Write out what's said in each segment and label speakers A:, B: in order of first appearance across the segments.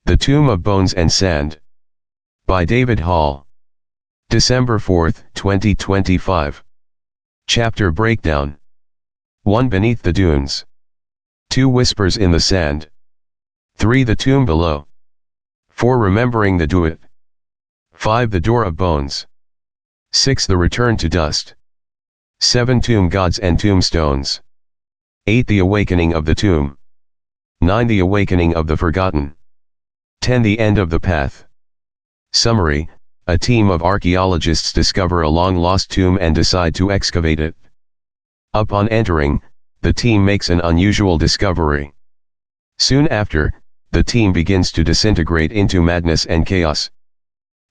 A: The Tomb of Bones and Sand. By David Hall. December 4, 2025. Chapter Breakdown. 1. Beneath the dunes. 2. Whispers in the sand. 3. The tomb below. 4. Remembering the Duat. 5. The door of bones. 6. The return to dust. 7. Tomb gods and tombstones. 8. The awakening of the tomb. 9. The awakening of the forgotten. 10. The end of the path. Summary: a team of archaeologists discover a long-lost tomb and decide to excavate it. Upon entering, the team makes an unusual discovery. Soon after, the team begins to disintegrate into madness and chaos.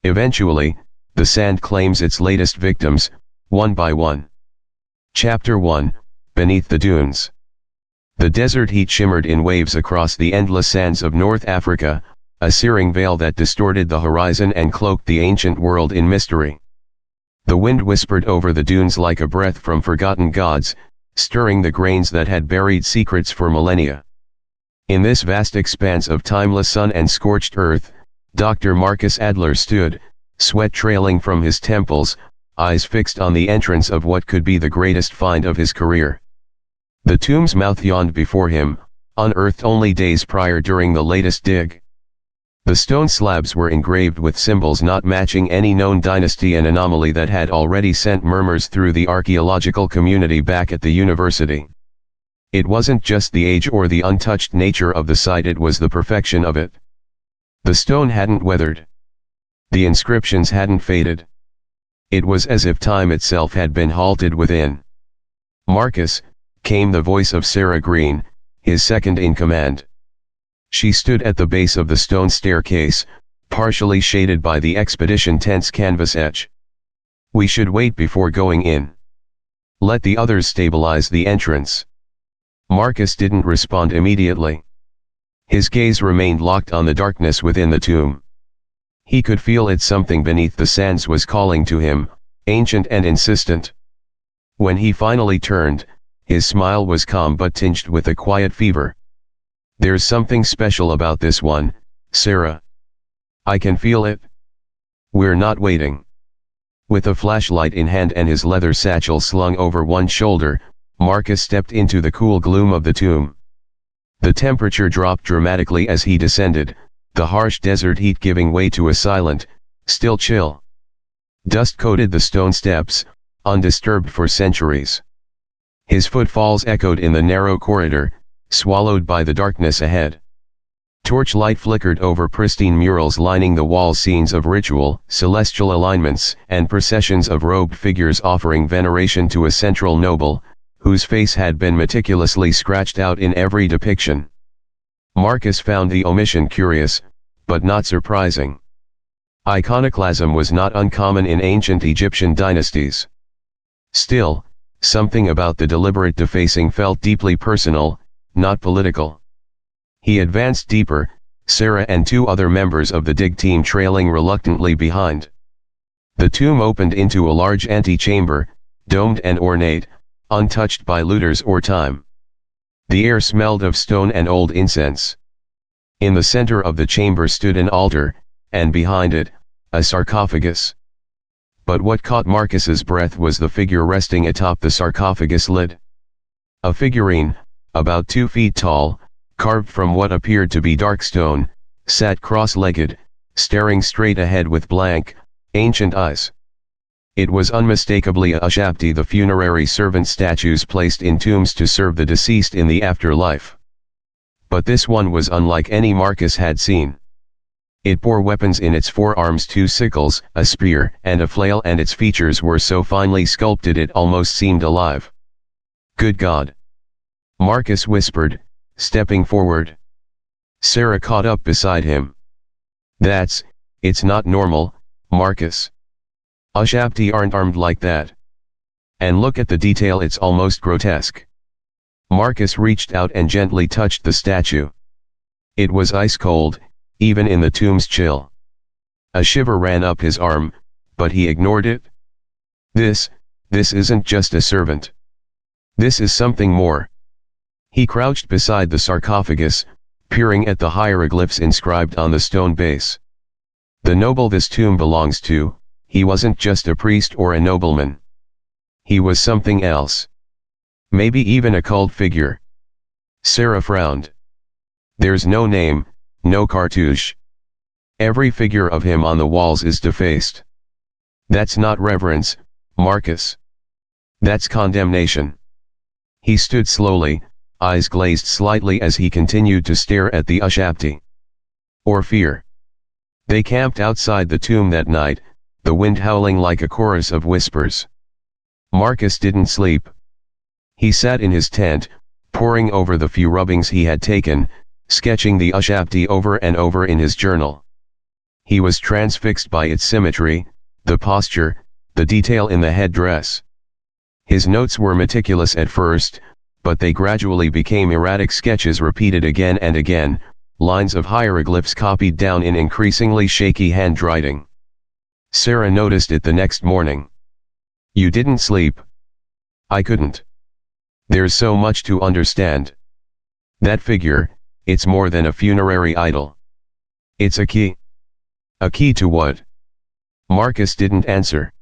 A: Eventually, the sand claims its latest victims, one by one. Chapter 1: Beneath the Dunes. The desert heat shimmered in waves across the endless sands of North Africa, a searing veil that distorted the horizon and cloaked the ancient world in mystery. The wind whispered over the dunes like a breath from forgotten gods, stirring the grains that had buried secrets for millennia. In this vast expanse of timeless sun and scorched earth, Dr. Marcus Adler stood, sweat trailing from his temples, eyes fixed on the entrance of what could be the greatest find of his career. The tomb's mouth yawned before him, unearthed only days prior during the latest dig. The stone slabs were engraved with symbols not matching any known dynasty, an anomaly that had already sent murmurs through the archaeological community back at the university. It wasn't just the age or the untouched nature of the site, it was the perfection of it. The stone hadn't weathered. The inscriptions hadn't faded. It was as if time itself had been halted within. "Marcus," came the voice of Sarah Green, his second in command. She stood at the base of the stone staircase, partially shaded by the expedition tent's canvas edge. "We should wait before going in. Let the others stabilize the entrance." Marcus didn't respond immediately. His gaze remained locked on the darkness within the tomb. He could feel it, something beneath the sands was calling to him, ancient and insistent. When he finally turned, his smile was calm but tinged with a quiet fever. "There's something special about this one, Sarah. I can feel it. We're not waiting." With a flashlight in hand and his leather satchel slung over one shoulder, Marcus stepped into the cool gloom of the tomb. The temperature dropped dramatically as he descended, the harsh desert heat giving way to a silent, still chill. Dust coated the stone steps, undisturbed for centuries. His footfalls echoed in the narrow corridor, swallowed by the darkness ahead. Torchlight flickered over pristine murals lining the walls, scenes of ritual, celestial alignments, and processions of robed figures offering veneration to a central noble, whose face had been meticulously scratched out in every depiction. Marcus found the omission curious, but not surprising. Iconoclasm was not uncommon in ancient Egyptian dynasties. Still, something about the deliberate defacing felt deeply personal, not political. He advanced deeper, Sarah and two other members of the dig team trailing reluctantly behind. The tomb opened into a large antechamber, domed and ornate, untouched by looters or time. The air smelled of stone and old incense. In the center of the chamber stood an altar, and behind it, a sarcophagus. But what caught Marcus's breath was the figure resting atop the sarcophagus lid. A figurine, about 2 feet tall, carved from what appeared to be dark stone, sat cross-legged, staring straight ahead with blank, ancient eyes. It was unmistakably a Ushabti, the funerary servant statues placed in tombs to serve the deceased in the afterlife. But this one was unlike any Marcus had seen. It bore weapons in its forearms, 2 sickles, a spear, and a flail, and its features were so finely sculpted it almost seemed alive. "Good God!" Marcus whispered, stepping forward. Sarah caught up beside him. It's not normal, Marcus. Ushabti aren't armed like that. And look at the detail, it's almost grotesque." Marcus reached out and gently touched the statue. It was ice cold, even in the tomb's chill. A shiver ran up his arm, but he ignored it. This isn't just a servant. This is something more." He crouched beside the sarcophagus, peering at the hieroglyphs inscribed on the stone base. The noble this tomb belongs to, he wasn't just a priest or a nobleman. He was something else. Maybe even a cult figure. Sarah frowned. There's no name, no cartouche. Every figure of him on the walls is defaced. That's not reverence, Marcus. That's condemnation. He stood slowly, eyes glazed slightly as he continued to stare at the Ushabti. Or fear. They camped outside the tomb that night, the wind howling like a chorus of whispers. Marcus didn't sleep. He sat in his tent, poring over the few rubbings he had taken, sketching the Ushabti over and over in his journal. He was transfixed by its symmetry, the posture, the detail in the headdress. His notes were meticulous at first, but they gradually became erratic sketches repeated again and again, lines of hieroglyphs copied down in increasingly shaky handwriting. Sarah noticed it the next morning. You didn't sleep. I couldn't. There's so much to understand. That figure, it's more than a funerary idol. It's a key. A key to what? Marcus didn't answer.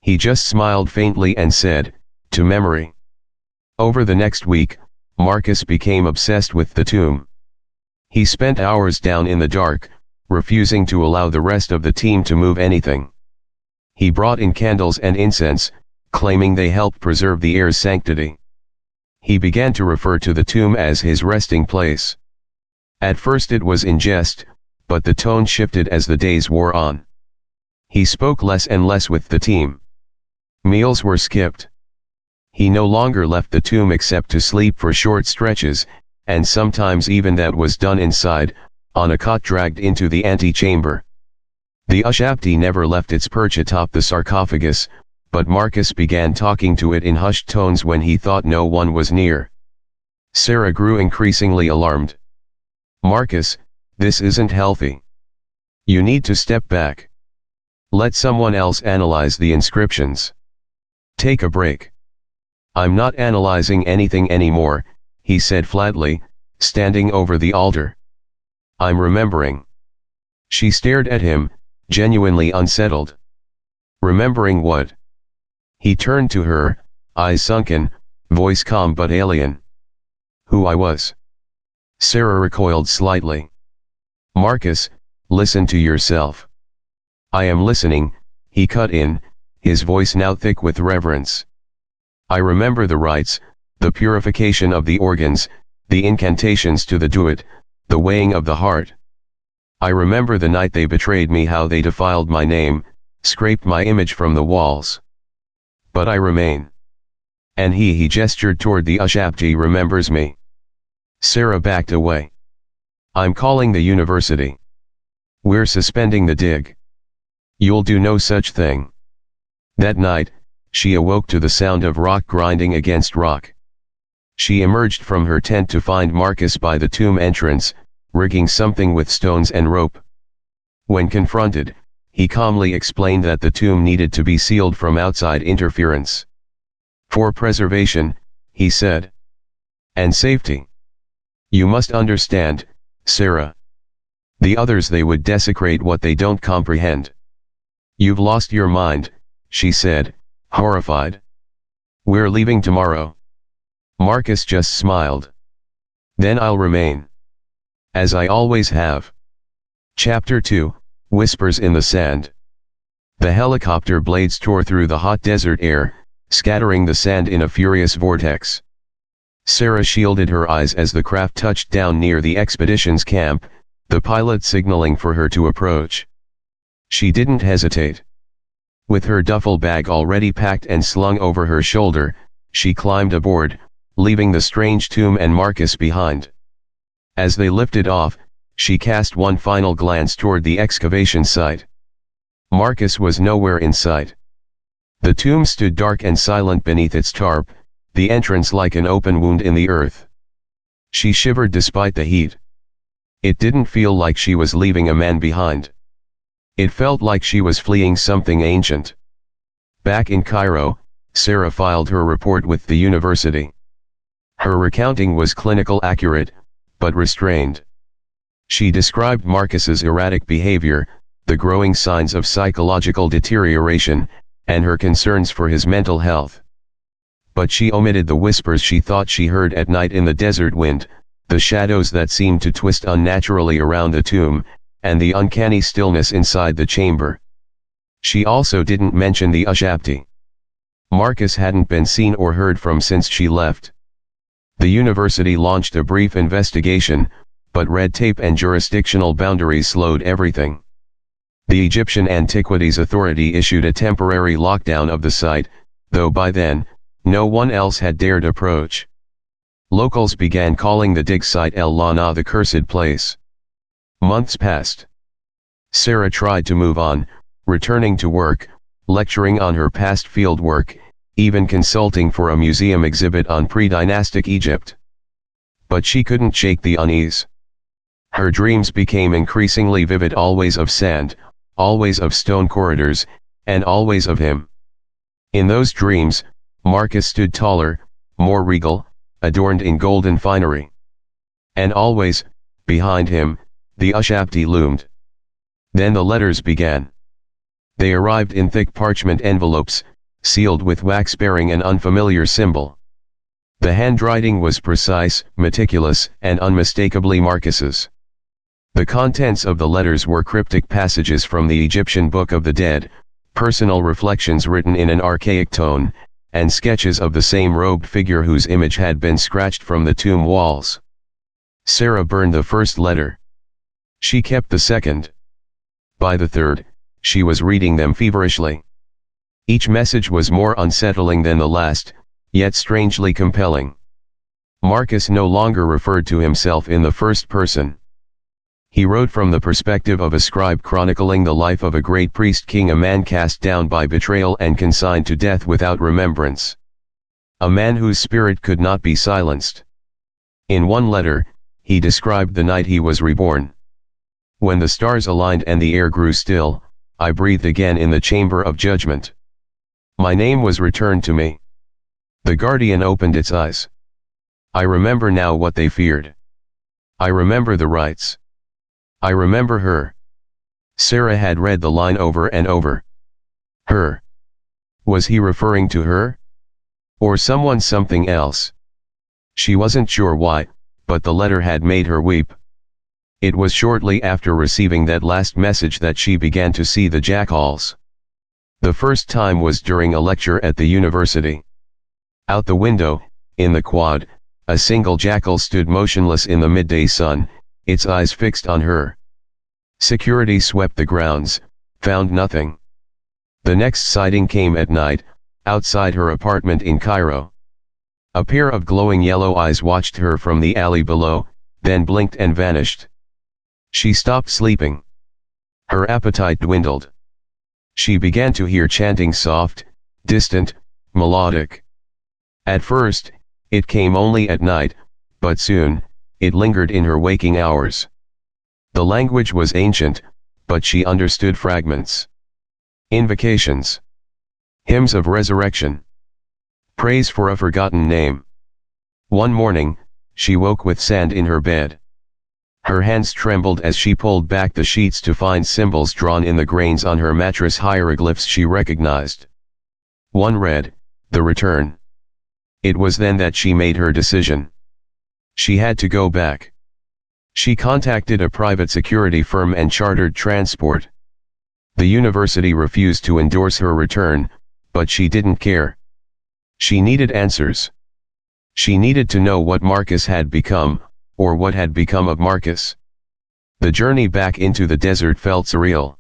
A: He just smiled faintly and said, to memory. Over the next week, Marcus became obsessed with the tomb. He spent hours down in the dark, refusing to allow the rest of the team to move anything. He brought in candles and incense, claiming they helped preserve the air's sanctity. He began to refer to the tomb as his resting place. At first it was in jest, but the tone shifted as the days wore on. He spoke less and less with the team. Meals were skipped. He no longer left the tomb except to sleep for short stretches, and sometimes even that was done inside, on a cot dragged into the antechamber. The Ushabti never left its perch atop the sarcophagus, but Marcus began talking to it in hushed tones when he thought no one was near. Sarah grew increasingly alarmed. Marcus, this isn't healthy. You need to step back. Let someone else analyze the inscriptions. Take a break. I'm not analyzing anything anymore, he said flatly, standing over the altar. I'm remembering. She stared at him, genuinely unsettled. Remembering what? He turned to her, eyes sunken, voice calm but alien. Who I was. Sarah recoiled slightly. Marcus, listen to yourself. I am listening, he cut in, his voice now thick with reverence. I remember the rites, the purification of the organs, the incantations to the duat, the weighing of the heart. I remember the night they betrayed me, how they defiled my name, scraped my image from the walls. But I remain. And he gestured toward the Ushabti, remembers me. Sarah backed away. I'm calling the university. We're suspending the dig. You'll do no such thing. That night, she awoke to the sound of rock grinding against rock. She emerged from her tent to find Marcus by the tomb entrance, rigging something with stones and rope. When confronted, he calmly explained that the tomb needed to be sealed from outside interference. For preservation, he said. And safety. You must understand, Sarah. The others, they would desecrate what they don't comprehend. You've lost your mind, she said, horrified. We're leaving tomorrow. Marcus just smiled. Then I'll remain. As I always have. Chapter 2, Whispers in the Sand. The helicopter blades tore through the hot desert air, scattering the sand in a furious vortex. Sarah shielded her eyes as the craft touched down near the expedition's camp, the pilot signaling for her to approach. She didn't hesitate. With her duffel bag already packed and slung over her shoulder, she climbed aboard, leaving the strange tomb and Marcus behind. As they lifted off, she cast one final glance toward the excavation site. Marcus was nowhere in sight. The tomb stood dark and silent beneath its tarp, the entrance like an open wound in the earth. She shivered despite the heat. It didn't feel like she was leaving a man behind. It felt like she was fleeing something ancient. Back in Cairo, Sarah filed her report with the university. Her recounting was clinical accurate, but restrained. She described Marcus's erratic behavior, the growing signs of psychological deterioration, and her concerns for his mental health. But she omitted the whispers she thought she heard at night in the desert wind, the shadows that seemed to twist unnaturally around the tomb, and the uncanny stillness inside the chamber. She also didn't mention the Ushabti. Marcus hadn't been seen or heard from since she left. The university launched a brief investigation, but red tape and jurisdictional boundaries slowed everything. The Egyptian Antiquities Authority issued a temporary lockdown of the site, though by then, no one else had dared approach. Locals began calling the dig site El Lana, the cursed place. Months passed. Sarah tried to move on, returning to work, lecturing on her past field work, even consulting for a museum exhibit on pre-dynastic Egypt. But she couldn't shake the unease. Her dreams became increasingly vivid, always of sand, always of stone corridors, and always of him. In those dreams, Marcus stood taller, more regal, adorned in golden finery. And always, behind him, the Ushabti loomed. Then the letters began. They arrived in thick parchment envelopes, sealed with wax bearing an unfamiliar symbol. The handwriting was precise, meticulous, and unmistakably Marcus's. The contents of the letters were cryptic passages from the Egyptian Book of the Dead, personal reflections written in an archaic tone, and sketches of the same robed figure whose image had been scratched from the tomb walls. Sarah burned the first letter. She kept the second. By the third, she was reading them feverishly. Each message was more unsettling than the last, yet strangely compelling. Marcus no longer referred to himself in the first person. He wrote from the perspective of a scribe chronicling the life of a great priest-king, a man cast down by betrayal and consigned to death without remembrance. A man whose spirit could not be silenced. In one letter, he described the night he was reborn. When the stars aligned and the air grew still, I breathed again in the chamber of judgment. My name was returned to me. The guardian opened its eyes. I remember now what they feared. I remember the rites. I remember her. Sarah had read the line over and over. Her. Was he referring to her? Or someone, something else? She wasn't sure why, but the letter had made her weep. It was shortly after receiving that last message that she began to see the jackals. The first time was during a lecture at the university. Out the window, in the quad, a single jackal stood motionless in the midday sun, its eyes fixed on her. Security swept the grounds, found nothing. The next sighting came at night, outside her apartment in Cairo. A pair of glowing yellow eyes watched her from the alley below, then blinked and vanished. She stopped sleeping. Her appetite dwindled. She began to hear chanting, soft, distant, melodic. At first, it came only at night, but soon, it lingered in her waking hours. The language was ancient, but she understood fragments. Invocations. Hymns of resurrection. Praise for a forgotten name. One morning, she woke with sand in her bed. Her hands trembled as she pulled back the sheets to find symbols drawn in the grains on her mattress, hieroglyphs she recognized. One read, "The Return." It was then that she made her decision. She had to go back. She contacted a private security firm and chartered transport. The university refused to endorse her return, but she didn't care. She needed answers. She needed to know what Marcus had become, or what had become of Marcus. The journey back into the desert felt surreal.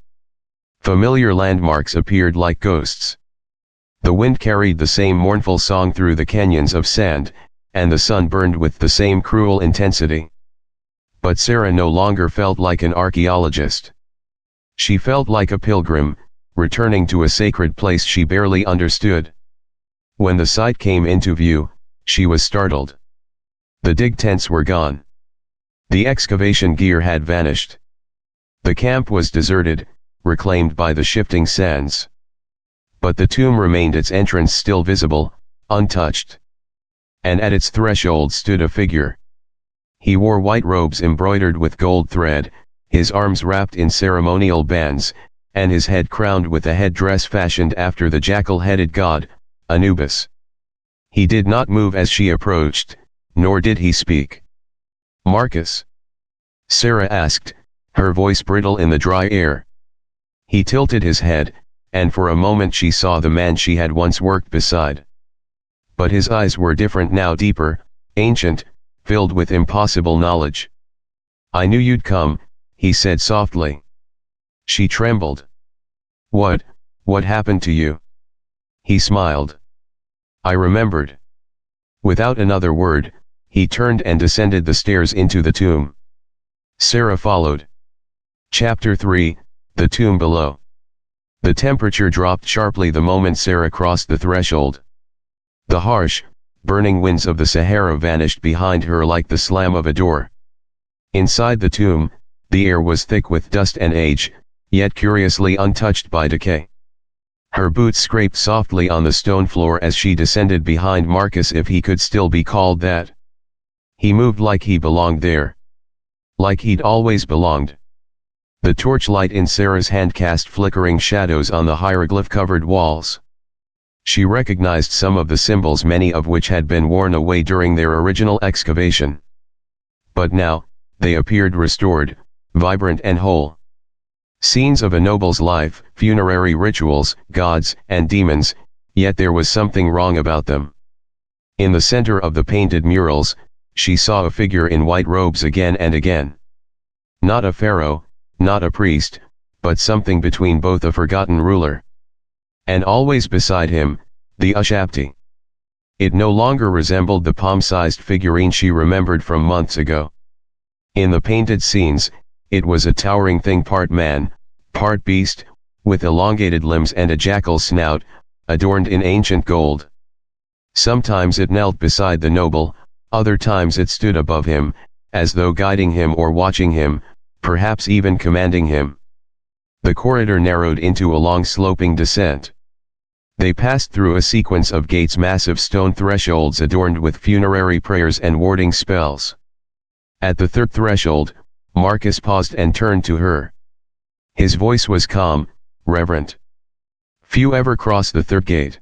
A: Familiar landmarks appeared like ghosts. The wind carried the same mournful song through the canyons of sand, and the sun burned with the same cruel intensity. But Sarah no longer felt like an archaeologist. She felt like a pilgrim, returning to a sacred place she barely understood. When the site came into view, she was startled. The dig tents were gone. The excavation gear had vanished. The camp was deserted, reclaimed by the shifting sands. But the tomb remained, its entrance still visible, untouched. And at its threshold stood a figure. He wore white robes embroidered with gold thread, his arms wrapped in ceremonial bands, and his head crowned with a headdress fashioned after the jackal-headed god, Anubis. He did not move as she approached, nor did he speak. "Marcus?" Sarah asked, her voice brittle in the dry air. He tilted his head, and for a moment she saw the man she had once worked beside. But his eyes were different now, deeper, ancient, filled with impossible knowledge. "I knew you'd come," he said softly. She trembled. What happened to you?" He smiled. "I remembered." Without another word, he turned and descended the stairs into the tomb. Sarah followed. Chapter 3, The Tomb Below. The temperature dropped sharply the moment Sarah crossed the threshold. The harsh, burning winds of the Sahara vanished behind her like the slam of a door. Inside the tomb, the air was thick with dust and age, yet curiously untouched by decay. Her boots scraped softly on the stone floor as she descended behind Marcus, if he could still be called that. He moved like he belonged there. Like he'd always belonged. The torchlight in Sarah's hand cast flickering shadows on the hieroglyph-covered walls. She recognized some of the symbols, many of which had been worn away during their original excavation. But now, they appeared restored, vibrant and whole. Scenes of a noble's life, funerary rituals, gods and demons, yet there was something wrong about them. In the center of the painted murals, she saw a figure in white robes again and again. Not a pharaoh, not a priest, but something between both, a forgotten ruler. And always beside him, the Ushabti. It no longer resembled the palm-sized figurine she remembered from months ago. In the painted scenes, it was a towering thing, part man, part beast, with elongated limbs and a jackal's snout, adorned in ancient gold. Sometimes it knelt beside the noble, other times it stood above him, as though guiding him or watching him, perhaps even commanding him. The corridor narrowed into a long sloping descent. They passed through a sequence of gates, massive stone thresholds adorned with funerary prayers and warding spells. At the third threshold, Marcus paused and turned to her. His voice was calm, reverent. "Few ever cross the third gate."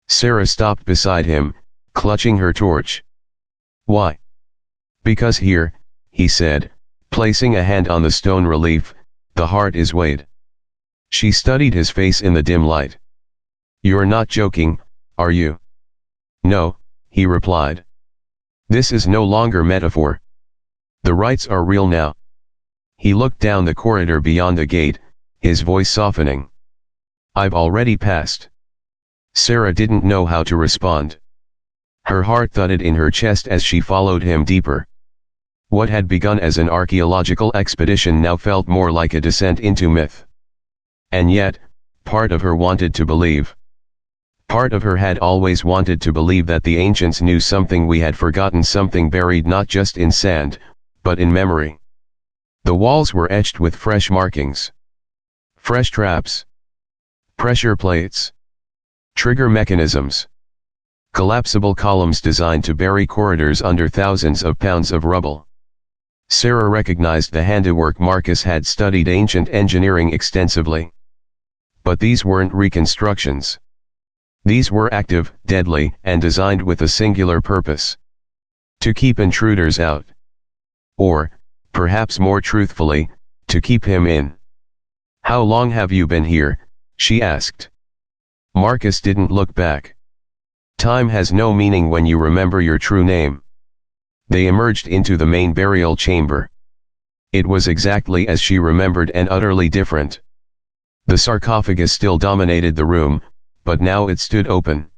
A: Sarah stopped beside him, clutching her torch. "Why?" "Because here," he said, placing a hand on the stone relief, "the heart is weighed." She studied his face in the dim light. "You're not joking, are you?" "No," he replied. "This is no longer metaphor. The rites are real now." He looked down the corridor beyond the gate, his voice softening. "I've already passed." Sarah didn't know how to respond. Her heart thudded in her chest as she followed him deeper. What had begun as an archaeological expedition now felt more like a descent into myth. And yet, part of her wanted to believe. Part of her had always wanted to believe that the ancients knew something we had forgotten, something buried not just in sand, but in memory. The walls were etched with fresh markings. Fresh traps. Pressure plates. Trigger mechanisms. Collapsible columns designed to bury corridors under thousands of pounds of rubble. Sarah recognized the handiwork. Marcus had studied ancient engineering extensively. But these weren't reconstructions. These were active, deadly, and designed with a singular purpose. To keep intruders out. Or, perhaps more truthfully, to keep him in. "How long have you been here?" she asked. Marcus didn't look back. Time has no meaning when you remember your true name. They emerged into the main burial chamber. It was exactly as she remembered and utterly different. The sarcophagus still dominated the room, but now it stood open.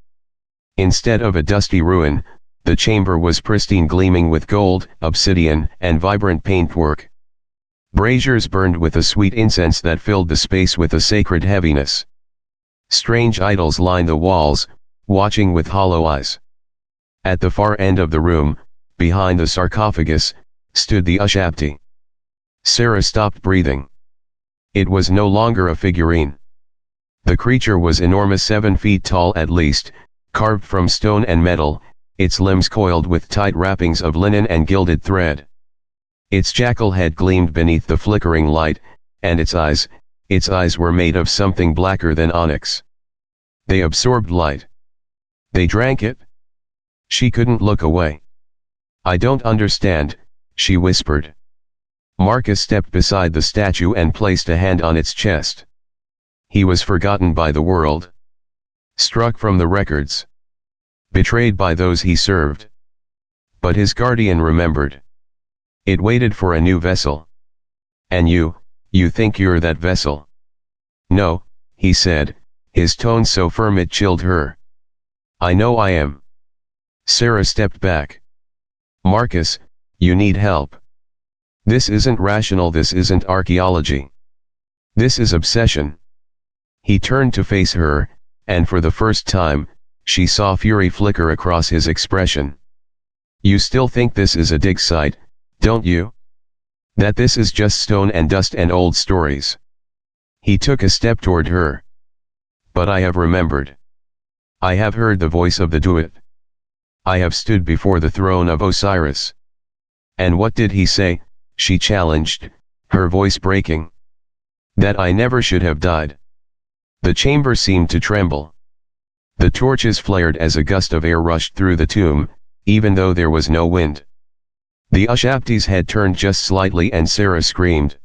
A: Instead of a dusty ruin, the chamber was pristine, gleaming with gold, obsidian, and vibrant paintwork. Braziers burned with a sweet incense that filled the space with a sacred heaviness. Strange idols lined the walls, watching with hollow eyes. At the far end of the room, behind the sarcophagus, stood the Ushabti. Sarah stopped breathing. It was no longer a figurine. The creature was enormous, 7 feet tall at least, carved from stone and metal, its limbs coiled with tight wrappings of linen and gilded thread. Its jackal head gleamed beneath the flickering light, and its eyes were made of something blacker than onyx. They absorbed light. They drank it. She couldn't look away. "I don't understand," she whispered. Marcus stepped beside the statue and placed a hand on its chest. He was forgotten by the world. Struck from the records. Betrayed by those he served. But his guardian remembered. It waited for a new vessel. "And you think you're that vessel?" "No," he said, his tone so firm it chilled her. "I know I am." Sarah stepped back. "Marcus, you need help. This isn't rational, this isn't archaeology. This is obsession." He turned to face her, and for the first time, she saw fury flicker across his expression. "You still think this is a dig site, don't you? That this is just stone and dust and old stories?" He took a step toward her. "But I have remembered. I have heard the voice of the Duat. I have stood before the throne of Osiris." "And what did he say?" she challenged, her voice breaking. "That I never should have died." The chamber seemed to tremble. The torches flared as a gust of air rushed through the tomb, even though there was no wind. The Ushapti's head turned just slightly and Sarah screamed.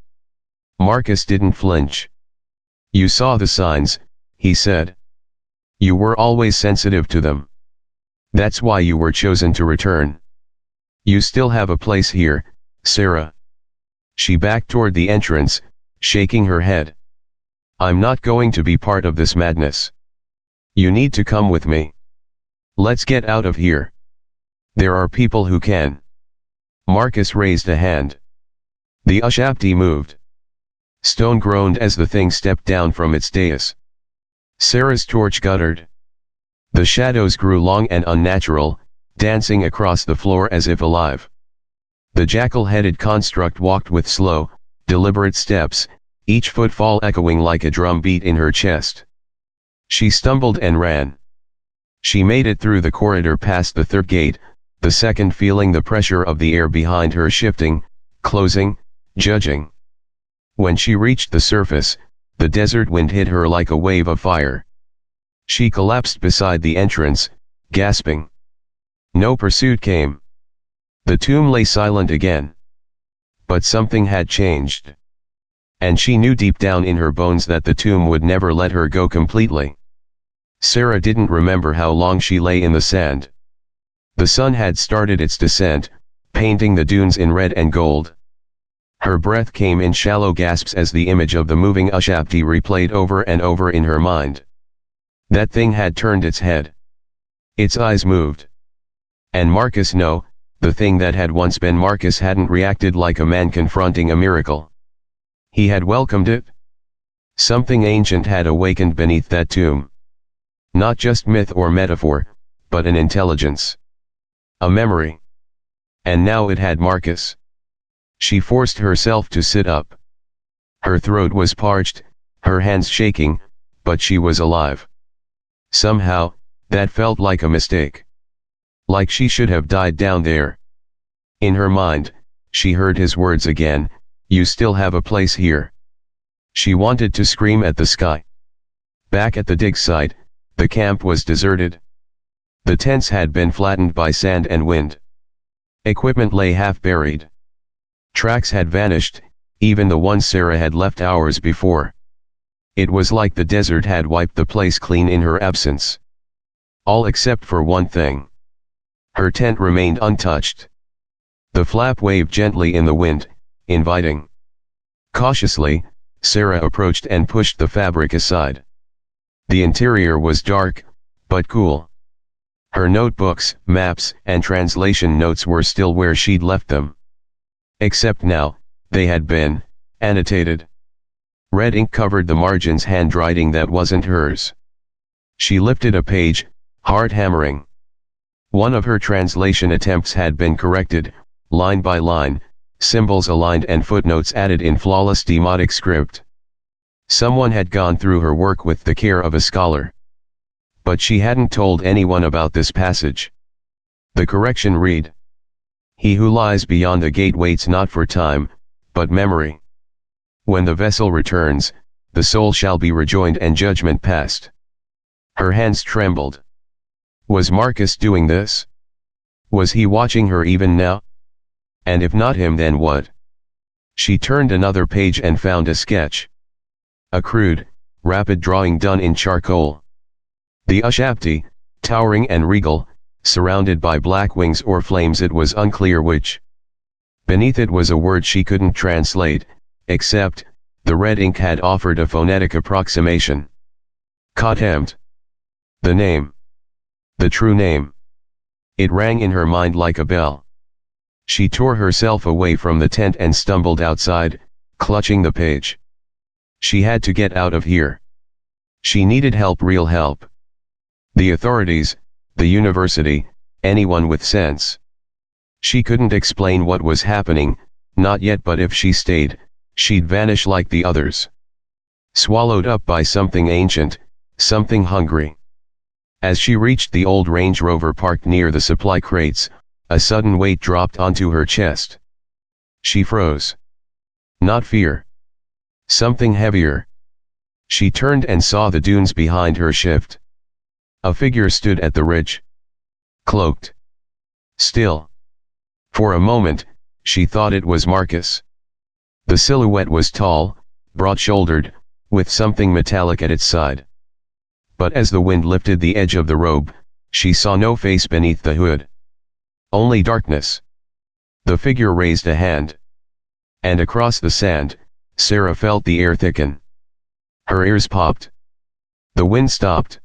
A: Marcus didn't flinch. "You saw the signs," he said. "You were always sensitive to them. That's why you were chosen to return. You still have a place here, Sarah." She backed toward the entrance, shaking her head. "I'm not going to be part of this madness. You need to come with me. Let's get out of here. There are people who can." Marcus raised a hand. The Ushapti moved. Stone groaned as the thing stepped down from its dais. Sarah's torch guttered. The shadows grew long and unnatural, dancing across the floor as if alive. The jackal-headed construct walked with slow, deliberate steps, each footfall echoing like a drum beat in her chest. She stumbled and ran. She made it through the corridor past the third gate, the second feeling the pressure of the air behind her shifting, closing, judging. When she reached the surface, the desert wind hit her like a wave of fire. She collapsed beside the entrance, gasping. No pursuit came. The tomb lay silent again. But something had changed. And she knew deep down in her bones that the tomb would never let her go completely. Sarah didn't remember how long she lay in the sand. The sun had started its descent, painting the dunes in red and gold. Her breath came in shallow gasps as the image of the moving Ushapti replayed over and over in her mind. That thing had turned its head. Its eyes moved. And Marcus, no, the thing that had once been Marcus hadn't reacted like a man confronting a miracle. He had welcomed it. Something ancient had awakened beneath that tomb. Not just myth or metaphor, but an intelligence. A memory. And now it had Marcus. She forced herself to sit up. Her throat was parched, her hands shaking, but she was alive. Somehow, that felt like a mistake. Like she should have died down there. In her mind, she heard his words again, "You still have a place here." She wanted to scream at the sky. Back at the dig site, the camp was deserted. The tents had been flattened by sand and wind. Equipment lay half buried. Tracks had vanished, even the ones Sarah had left hours before. It was like the desert had wiped the place clean in her absence. All except for one thing. Her tent remained untouched. The flap waved gently in the wind, inviting. Cautiously, Sarah approached and pushed the fabric aside. The interior was dark, but cool. Her notebooks, maps, and translation notes were still where she'd left them. Except now, they had been annotated. Red ink covered the margins, handwriting that wasn't hers. She lifted a page, heart hammering. One of her translation attempts had been corrected, line by line, symbols aligned and footnotes added in flawless demotic script. Someone had gone through her work with the care of a scholar. But she hadn't told anyone about this passage. The correction read: He who lies beyond the gate waits not for time, but memory. When the vessel returns, the soul shall be rejoined and judgment passed. Her hands trembled. Was Marcus doing this? Was he watching her even now? And if not him, then what? She turned another page and found a sketch. A crude, rapid drawing done in charcoal. The Ushabti, towering and regal, surrounded by black wings or flames, it was unclear which. Beneath it was a word she couldn't translate, except, the red ink had offered a phonetic approximation. Khatemt. The name. The true name. It rang in her mind like a bell. She tore herself away from the tent and stumbled outside, clutching the page. She had to get out of here. She needed help, real help. The authorities, the university, anyone with sense. She couldn't explain what was happening, not yet, but if she stayed, she'd vanish like the others. Swallowed up by something ancient, something hungry. As she reached the old Range Rover parked near the supply crates, a sudden weight dropped onto her chest. She froze. Not fear. Something heavier. She turned and saw the dunes behind her shift. A figure stood at the ridge. Cloaked. Still. For a moment, she thought it was Marcus. The silhouette was tall, broad-shouldered, with something metallic at its side. But as the wind lifted the edge of the robe, she saw no face beneath the hood. Only darkness. The figure raised a hand. And across the sand, Sarah felt the air thicken. Her ears popped. The wind stopped.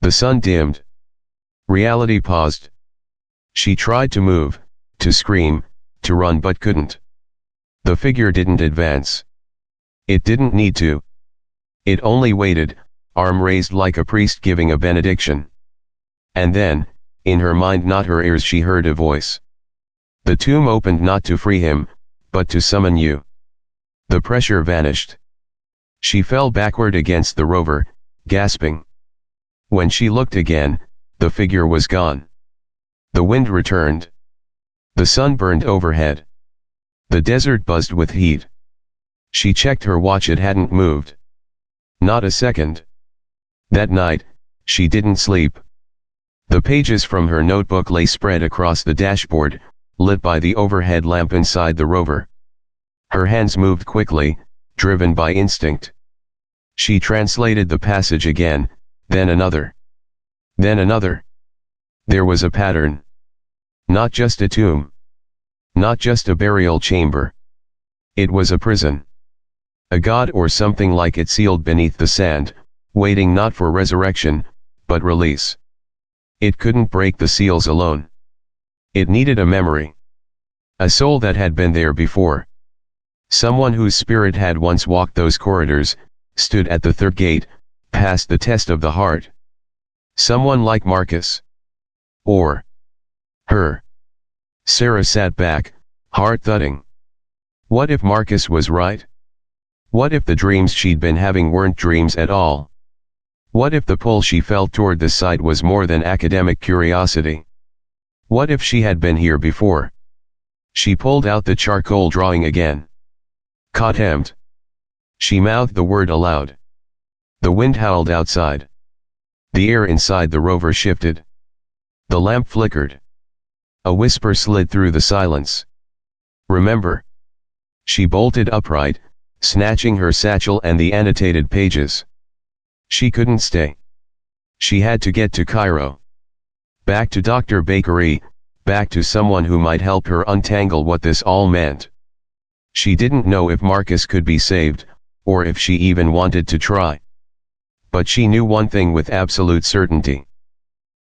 A: The sun dimmed. Reality paused. She tried to move, to scream, to run, but couldn't. The figure didn't advance. It didn't need to. It only waited, arm raised like a priest giving a benediction. And then, in her mind, not her ears, she heard a voice. The tomb opened not to free him, but to summon you. The pressure vanished. She fell backward against the rover, gasping. When she looked again, the figure was gone. The wind returned. The sun burned overhead. The desert buzzed with heat. She checked her watch, it hadn't moved. Not a second. That night, she didn't sleep. The pages from her notebook lay spread across the dashboard, lit by the overhead lamp inside the rover. Her hands moved quickly, driven by instinct. She translated the passage again, then another. Then another. There was a pattern. Not just a tomb. Not just a burial chamber. It was a prison. A god or something like it sealed beneath the sand, waiting not for resurrection, but release. It couldn't break the seals alone. It needed a memory. A soul that had been there before. Someone whose spirit had once walked those corridors, stood at the third gate, passed the test of the heart. Someone like Marcus. Or her. Sarah sat back, heart thudding. What if Marcus was right? What if the dreams she'd been having weren't dreams at all? What if the pull she felt toward the site was more than academic curiosity? What if she had been here before? She pulled out the charcoal drawing again. Khatemt. She mouthed the word aloud. The wind howled outside. The air inside the rover shifted. The lamp flickered. A whisper slid through the silence. Remember. She bolted upright, snatching her satchel and the annotated pages. She couldn't stay. She had to get to Cairo. Back to Dr. Bakery, back to someone who might help her untangle what this all meant. She didn't know if Marcus could be saved, or if she even wanted to try. But she knew one thing with absolute certainty.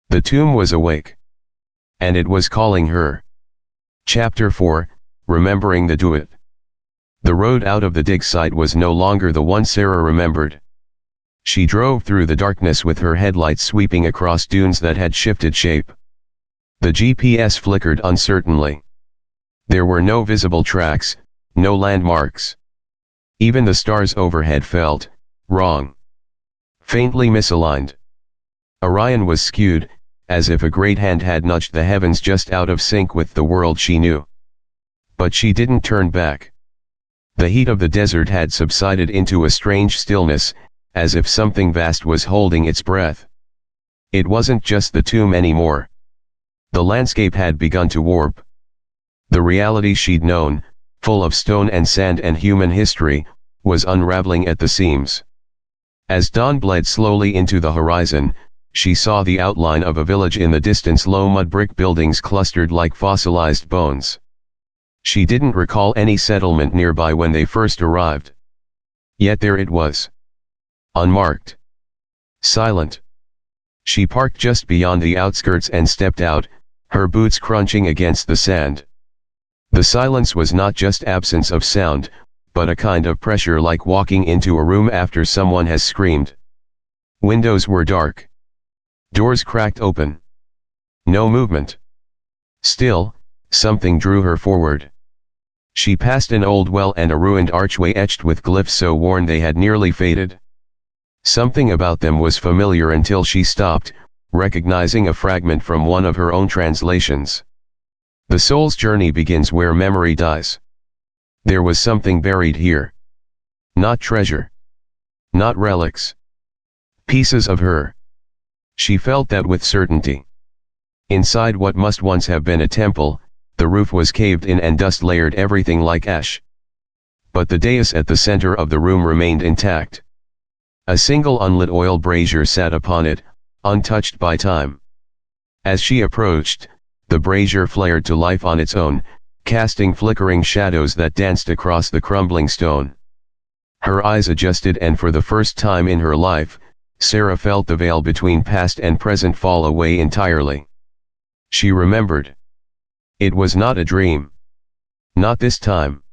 A: The tomb was awake. And it was calling her. Chapter 4, Remembering the Do-It. The road out of the dig site was no longer the one Sarah remembered. She drove through the darkness with her headlights sweeping across dunes that had shifted shape. The GPS flickered uncertainly. There were no visible tracks, no landmarks. Even the stars overhead felt wrong. Faintly misaligned. Orion was skewed, as if a great hand had nudged the heavens just out of sync with the world she knew. But she didn't turn back. The heat of the desert had subsided into a strange stillness, as if something vast was holding its breath. It wasn't just the tomb anymore. The landscape had begun to warp. The reality she'd known, full of stone and sand and human history, was unraveling at the seams. As dawn bled slowly into the horizon, she saw the outline of a village in the distance, low mud brick buildings clustered like fossilized bones. She didn't recall any settlement nearby when they first arrived. Yet there it was. Unmarked. Silent. She parked just beyond the outskirts and stepped out, her boots crunching against the sand. The silence was not just absence of sound, but a kind of pressure, like walking into a room after someone has screamed. Windows were dark. Doors cracked open. No movement. Still, something drew her forward. She passed an old well and a ruined archway etched with glyphs so worn they had nearly faded. Something about them was familiar until she stopped, recognizing a fragment from one of her own translations. The soul's journey begins where memory dies. There was something buried here. Not treasure. Not relics. Pieces of her. She felt that with certainty. Inside what must once have been a temple, the roof was caved in and dust layered everything like ash. But the dais at the center of the room remained intact. A single unlit oil brazier sat upon it, untouched by time. As she approached, the brazier flared to life on its own, casting flickering shadows that danced across the crumbling stone. Her eyes adjusted, and for the first time in her life, Sarah felt the veil between past and present fall away entirely. She remembered. It was not a dream. Not this time.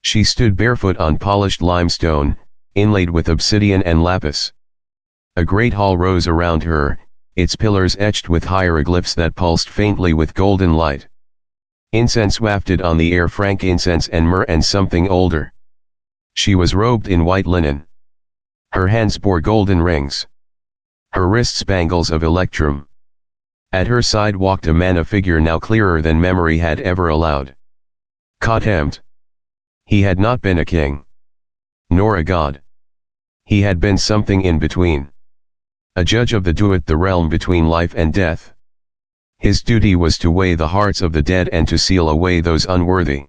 A: She stood barefoot on polished limestone, inlaid with obsidian and lapis. A great hall rose around her, its pillars etched with hieroglyphs that pulsed faintly with golden light. Incense wafted on the air, frankincense and myrrh and something older. She was robed in white linen. Her hands bore golden rings. Her wrists bangles of electrum. At her side walked a man, a figure now clearer than memory had ever allowed. Condemned. He had not been a king. Nor a god. He had been something in between. A judge of the duat, the realm between life and death. His duty was to weigh the hearts of the dead and to seal away those unworthy.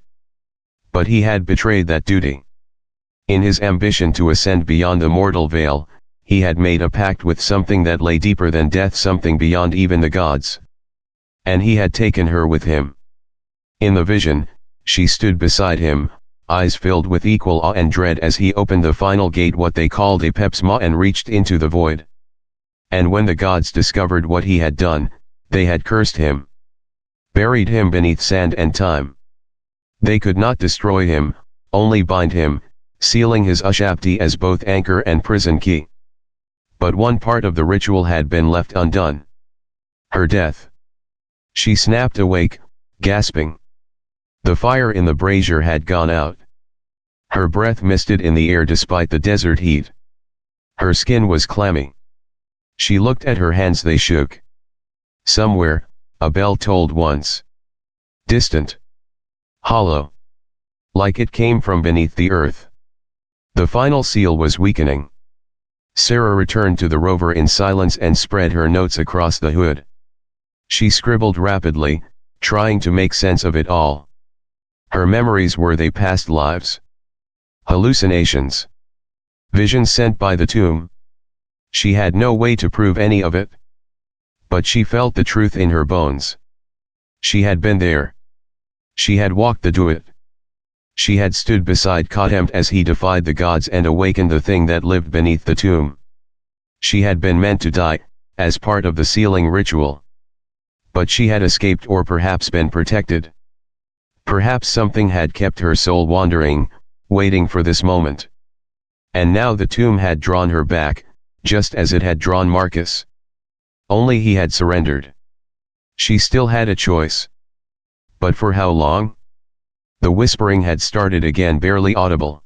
A: But he had betrayed that duty. In his ambition to ascend beyond the mortal veil, he had made a pact with something that lay deeper than death, something beyond even the gods. And he had taken her with him. In the vision, she stood beside him, eyes filled with equal awe and dread as he opened the final gate, what they called a pepsma, and reached into the void. And when the gods discovered what he had done, they had cursed him. Buried him beneath sand and time. They could not destroy him, only bind him, sealing his Ushapti as both anchor and prison key. But one part of the ritual had been left undone. Her death. She snapped awake, gasping. The fire in the brazier had gone out. Her breath misted in the air despite the desert heat. Her skin was clammy. She looked at her hands, they shook. Somewhere, a bell tolled once. Distant. Hollow. Like it came from beneath the earth. The final seal was weakening. Sarah returned to the rover in silence and spread her notes across the hood. She scribbled rapidly, trying to make sense of it all. Her memories, were they past lives? Hallucinations? Visions sent by the tomb? She had no way to prove any of it. But she felt the truth in her bones. She had been there. She had walked the duat. She had stood beside Kodempt as he defied the gods and awakened the thing that lived beneath the tomb. She had been meant to die, as part of the sealing ritual. But she had escaped, or perhaps been protected. Perhaps something had kept her soul wandering, waiting for this moment. And now the tomb had drawn her back, just as it had drawn Marcus. Only he had surrendered. She still had a choice. But for how long? The whispering had started again, barely audible.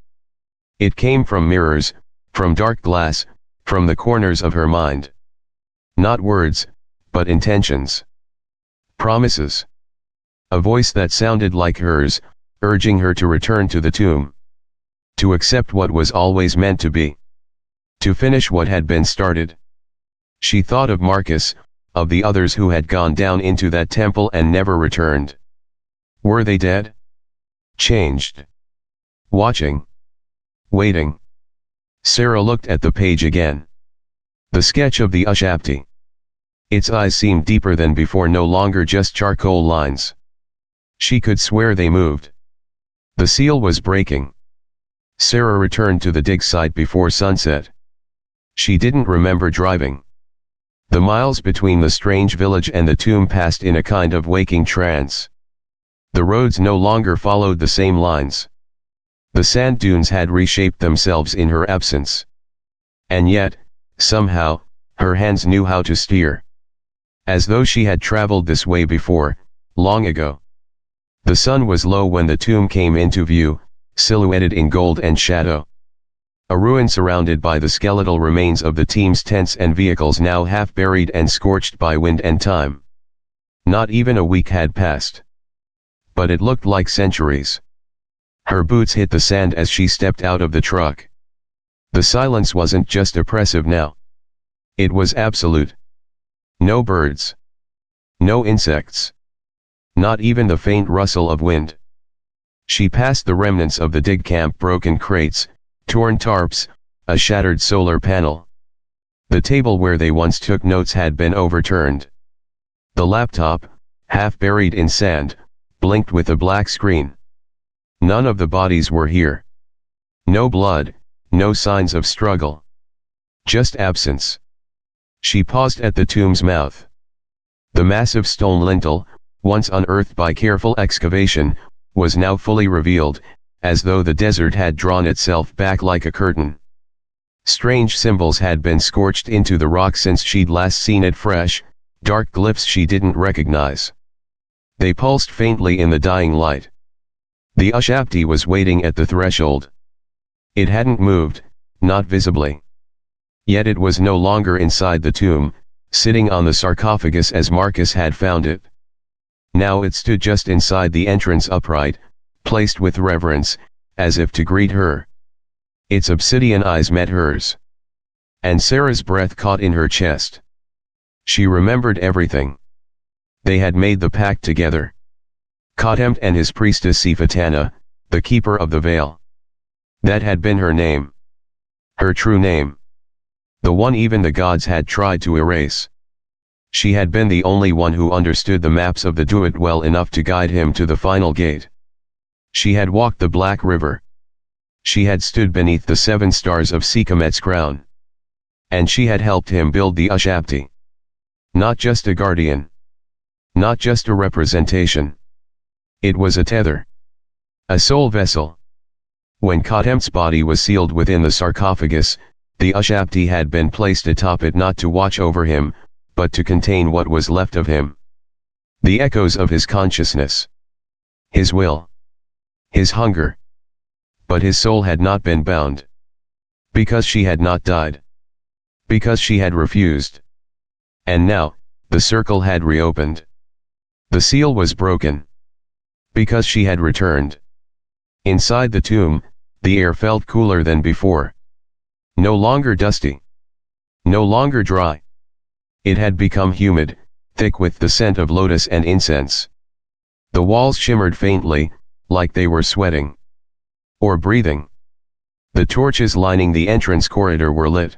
A: It came from mirrors, from dark glass, from the corners of her mind. Not words, but intentions. Promises. A voice that sounded like hers, urging her to return to the tomb. To accept what was always meant to be. To finish what had been started. She thought of Marcus, of the others who had gone down into that temple and never returned. Were they dead? Changed? Watching? Waiting? Sarah looked at the page again. The sketch of the Ushabti. Its eyes seemed deeper than before, no longer just charcoal lines. She could swear they moved. The seal was breaking. Sarah returned to the dig site before sunset. She didn't remember driving. The miles between the strange village and the tomb passed in a kind of waking trance. The roads no longer followed the same lines. The sand dunes had reshaped themselves in her absence. And yet, somehow, her hands knew how to steer. As though she had traveled this way before, long ago. The sun was low when the tomb came into view, silhouetted in gold and shadow. A ruin surrounded by the skeletal remains of the team's tents and vehicles, now half buried and scorched by wind and time. Not even a week had passed. But it looked like centuries. Her boots hit the sand as she stepped out of the truck. The silence wasn't just oppressive now. It was absolute. No birds. No insects. Not even the faint rustle of wind. She passed the remnants of the dig camp, broken crates, torn tarps, a shattered solar panel. The table where they once took notes had been overturned. The laptop, half buried in sand, blinked with a black screen. None of the bodies were here. No blood, no signs of struggle. Just absence. She paused at the tomb's mouth. The massive stone lintel, once unearthed by careful excavation, was now fully revealed, as though the desert had drawn itself back like a curtain. Strange symbols had been scorched into the rock since she'd last seen it, fresh, dark glyphs she didn't recognize. They pulsed faintly in the dying light. The Ushabti was waiting at the threshold. It hadn't moved, not visibly. Yet it was no longer inside the tomb, sitting on the sarcophagus as Marcus had found it. Now it stood just inside the entrance, upright, placed with reverence, as if to greet her. Its obsidian eyes met hers. And Sarah's breath caught in her chest. She remembered everything. They had made the pact together. Khotmt and his priestess Sifatana, the keeper of the veil. That had been her name. Her true name. The one even the gods had tried to erase. She had been the only one who understood the maps of the Duat well enough to guide him to the final gate. She had walked the Black River. She had stood beneath the 7 stars of Sekhmet's crown. And she had helped him build the Ushabti. Not just a guardian. Not just a representation. It was a tether. A soul vessel. When Khotmt's body was sealed within the sarcophagus, the Ushabti had been placed atop it, not to watch over him, but to contain what was left of him. The echoes of his consciousness. His will. His hunger. But his soul had not been bound. Because she had not died. Because she had refused. And now, the circle had reopened. The seal was broken. Because she had returned. Inside the tomb, the air felt cooler than before. No longer dusty. No longer dry. It had become humid, thick with the scent of lotus and incense. The walls shimmered faintly, like they were sweating. Or breathing. The torches lining the entrance corridor were lit.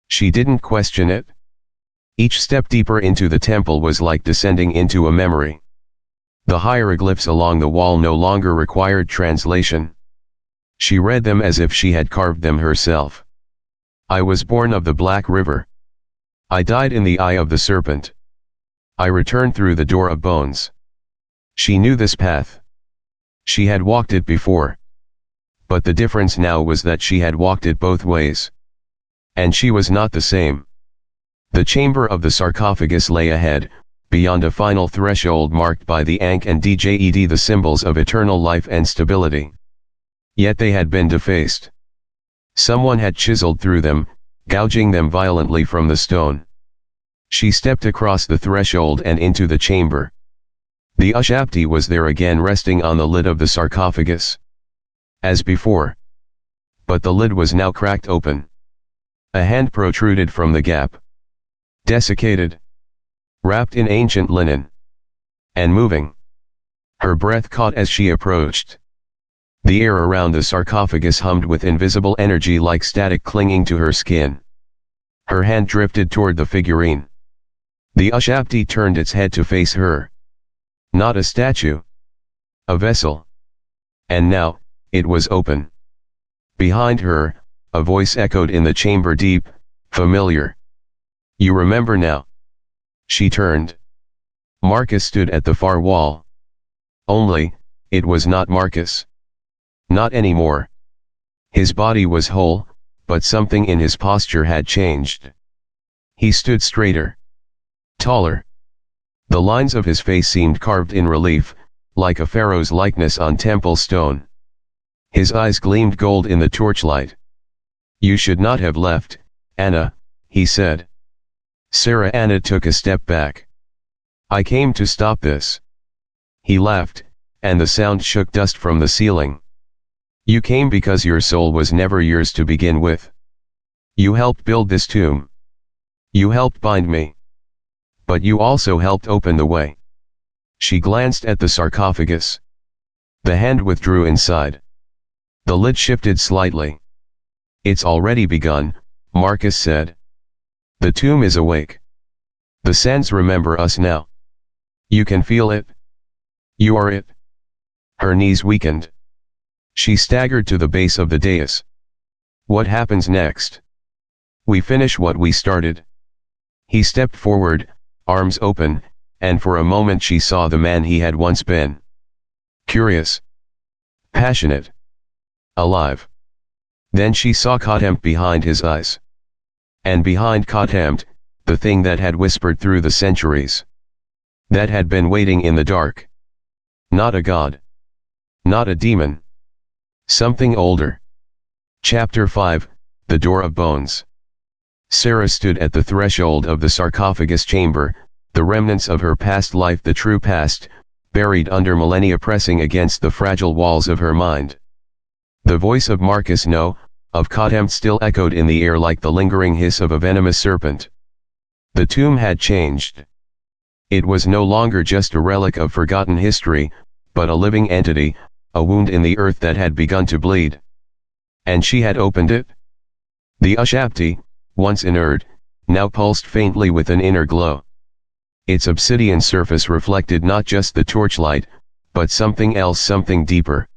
A: She didn't question it. Each step deeper into the temple was like descending into a memory. The hieroglyphs along the wall no longer required translation. She read them as if she had carved them herself. I was born of the Black River. I died in the eye of the serpent. I returned through the door of bones. She knew this path. She had walked it before. But the difference now was that she had walked it both ways. And she was not the same. The chamber of the sarcophagus lay ahead, beyond a final threshold marked by the Ankh and Djed, the symbols of eternal life and stability. Yet they had been defaced. Someone had chiseled through them, gouging them violently from the stone. She stepped across the threshold and into the chamber. The Ushabti was there again, resting on the lid of the sarcophagus. As before. But the lid was now cracked open. A hand protruded from the gap. Desiccated. Wrapped in ancient linen. And moving. Her breath caught as she approached. The air around the sarcophagus hummed with invisible energy like static clinging to her skin. Her hand drifted toward the figurine. The Ushabti turned its head to face her. Not a statue. A vessel. And now, it was open. Behind her, a voice echoed in the chamber, deep, familiar. You remember now? She turned. Marcus stood at the far wall. Only, it was not Marcus. Not anymore. His body was whole, but something in his posture had changed. He stood straighter. Taller. The lines of his face seemed carved in relief, like a pharaoh's likeness on temple stone. His eyes gleamed gold in the torchlight. You should not have left, Anna, he said. Sarah Anna took a step back. I came to stop this. He laughed, and the sound shook dust from the ceiling. You came because your soul was never yours to begin with. You helped build this tomb. You helped bind me. But you also helped open the way. She glanced at the sarcophagus. The hand withdrew inside. The lid shifted slightly. It's already begun, Marcus said. The tomb is awake. The sands remember us now. You can feel it. You are it. Her knees weakened. She staggered to the base of the dais. What happens next? We finish what we started. He stepped forward, arms open, and for a moment she saw the man he had once been. Curious. Passionate. Alive. Then she saw Kotempt behind his eyes. And behind Kotempt, the thing that had whispered through the centuries. That had been waiting in the dark. Not a god. Not a demon. Something older. Chapter 5, The Door of Bones. Sarah stood at the threshold of the sarcophagus chamber, the remnants of her past life, the true past, buried under millennia, pressing against the fragile walls of her mind. The voice of Marcus, no, of Kotempt, still echoed in the air like the lingering hiss of a venomous serpent. The tomb had changed. It was no longer just a relic of forgotten history, but a living entity, a wound in the earth that had begun to bleed. And she had opened it. The Ushabti, once inert, now pulsed faintly with an inner glow. Its obsidian surface reflected not just the torchlight, but something else, something deeper.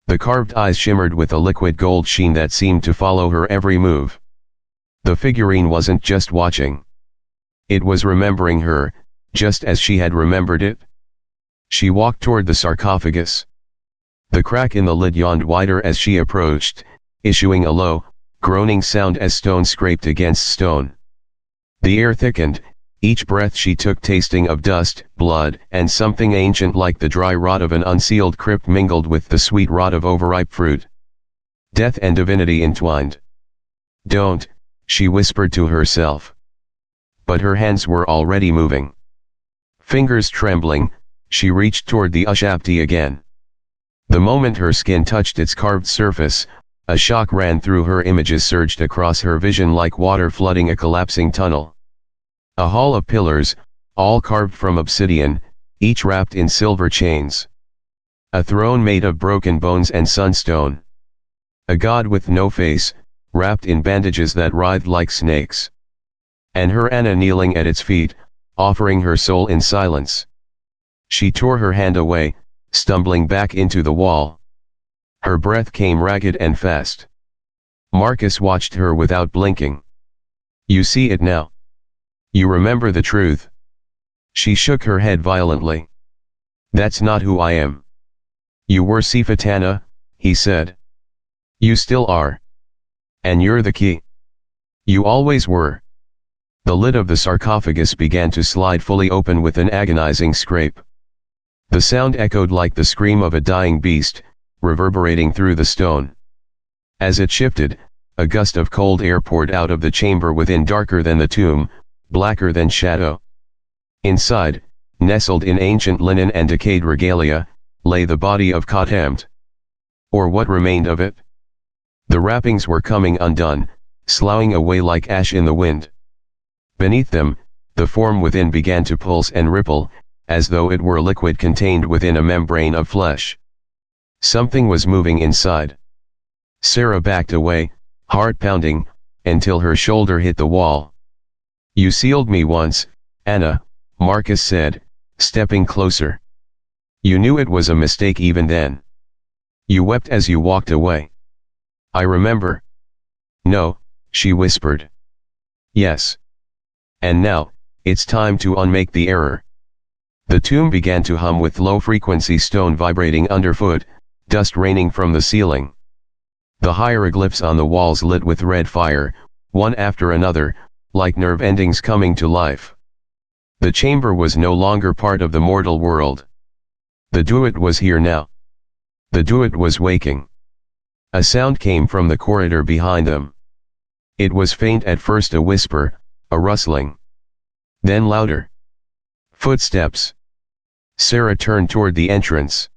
A: The carved eyes shimmered with a liquid gold sheen that seemed to follow her every move. The figurine wasn't just watching. It was remembering her, just as she had remembered it. She walked toward the sarcophagus. The crack in the lid yawned wider as she approached, issuing a low, groaning sound as stone scraped against stone. The air thickened, each breath she took tasting of dust, blood, and something ancient like the dry rot of an unsealed crypt mingled with the sweet rot of overripe fruit. Death and divinity entwined. Don't, she whispered to herself. But her hands were already moving. Fingers trembling, she reached toward the Ushabti again. The moment her skin touched its carved surface, a shock ran through her. Images surged across her vision like water flooding a collapsing tunnel. A hall of pillars, all carved from obsidian, each wrapped in silver chains. A throne made of broken bones and sunstone. A god with no face, wrapped in bandages that writhed like snakes. And her Anna kneeling at its feet, offering her soul in silence. She tore her hand away, stumbling back into the wall. Her breath came ragged and fast. Marcus watched her without blinking. You see it now. You remember the truth. She shook her head violently. That's not who I am. You were Sifatana, he said. You still are. And you're the key. You always were. The lid of the sarcophagus began to slide fully open with an agonizing scrape. The sound echoed like the scream of a dying beast, reverberating through the stone. As it shifted, a gust of cold air poured out of the chamber within, darker than the tomb, blacker than shadow. Inside, nestled in ancient linen and decayed regalia, lay the body of Khatemt. Or what remained of it? The wrappings were coming undone, sloughing away like ash in the wind. Beneath them, the form within began to pulse and ripple, as though it were liquid contained within a membrane of flesh. Something was moving inside. Sarah backed away, heart pounding, until her shoulder hit the wall. "You sealed me once, Anna," Marcus said, stepping closer. "You knew it was a mistake even then. You wept as you walked away." "I remember." "No," she whispered. "Yes. And now, it's time to unmake the error." The tomb began to hum with low-frequency stone vibrating underfoot, dust raining from the ceiling. The hieroglyphs on the walls lit with red fire, one after another, like nerve endings coming to life. The chamber was no longer part of the mortal world. The Duat was here now. The Duat was waking. A sound came from the corridor behind them. It was faint at first, a whisper, a rustling. Then louder. Footsteps. Sarah turned toward the entrance.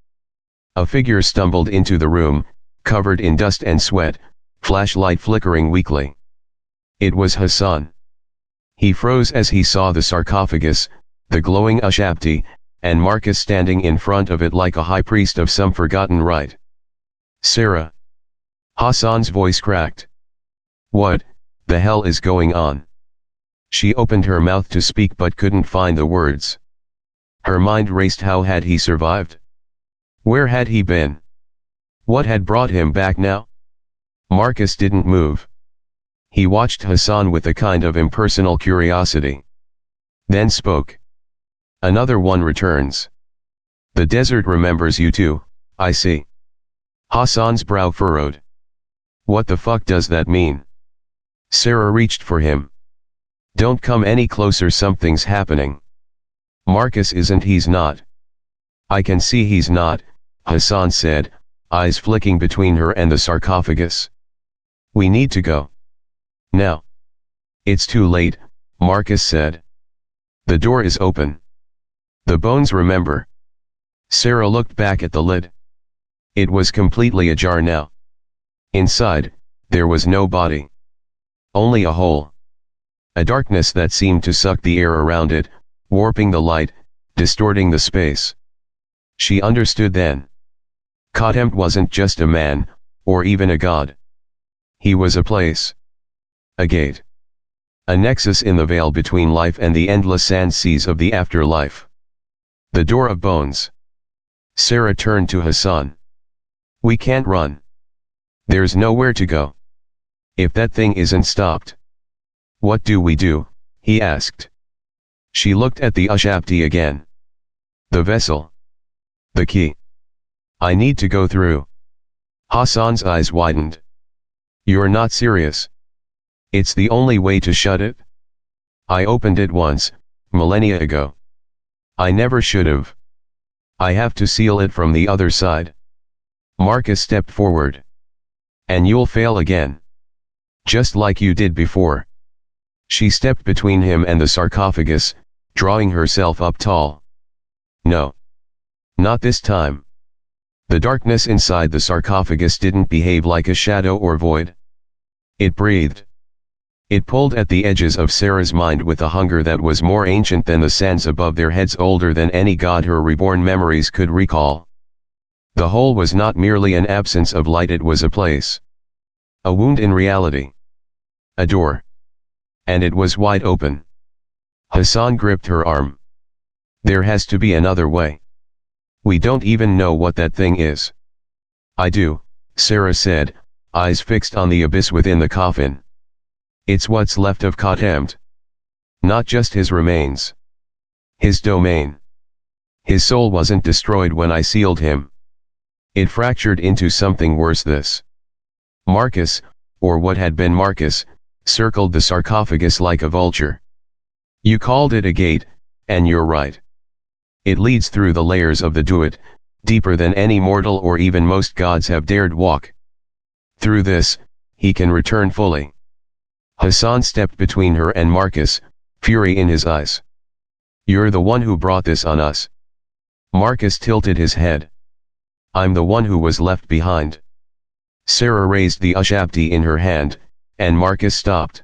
A: A figure stumbled into the room, covered in dust and sweat, flashlight flickering weakly. It was Hassan. He froze as he saw the sarcophagus, the glowing Ushabti, and Marcus standing in front of it like a high priest of some forgotten rite. "Sarah." Hassan's voice cracked. "What the hell is going on?" She opened her mouth to speak but couldn't find the words. Her mind raced. How had he survived? Where had he been? What had brought him back now? Marcus didn't move. He watched Hassan with a kind of impersonal curiosity. Then spoke. "Another one returns. The desert remembers you too, I see." Hassan's brow furrowed. "What the fuck does that mean?" Sarah reached for him. "Don't come any closer, something's happening." "Marcus isn't." "He's not." "I can see he's not," Hassan said, eyes flicking between her and the sarcophagus. "We need to go. Now." "It's too late," Marcus said. "The door is open. The bones remember." Sarah looked back at the lid. It was completely ajar now. Inside, there was no body. Only a hole. A darkness that seemed to suck the air around it, warping the light, distorting the space. She understood then. Khatemt wasn't just a man, or even a god. He was a place. A gate. A nexus in the veil between life and the endless sand seas of the afterlife. The door of bones. Sarah turned to Hassan. "We can't run. There's nowhere to go. If that thing isn't stopped." "What do we do?" he asked. She looked at the Ushabti again. "The vessel. The key. I need to go through." Hassan's eyes widened. "You're not serious. It's the only way to shut it? I opened it once, millennia ago. I never should've. I have to seal it from the other side." Marcus stepped forward. "And you'll fail again. Just like you did before." She stepped between him and the sarcophagus, drawing herself up tall. "No. Not this time." The darkness inside the sarcophagus didn't behave like a shadow or void. It breathed. It pulled at the edges of Sarah's mind with a hunger that was more ancient than the sands above their heads, older than any god her reborn memories could recall. The hole was not merely an absence of light, it was a place. A wound in reality. A door. And it was wide open. Hassan gripped her arm. "There has to be another way. We don't even know what that thing is." "I do," Sarah said, eyes fixed on the abyss within the coffin. "It's what's left of Khatemt. Not just his remains. His domain. His soul wasn't destroyed when I sealed him. It fractured into something worse. This." Marcus, or what had been Marcus, circled the sarcophagus like a vulture. "You called it a gate, and you're right. It leads through the layers of the Duat, deeper than any mortal or even most gods have dared walk. Through this, he can return fully." Hassan stepped between her and Marcus, fury in his eyes. "You're the one who brought this on us." Marcus tilted his head. "I'm the one who was left behind." Sarah raised the Ushabti in her hand, and Marcus stopped.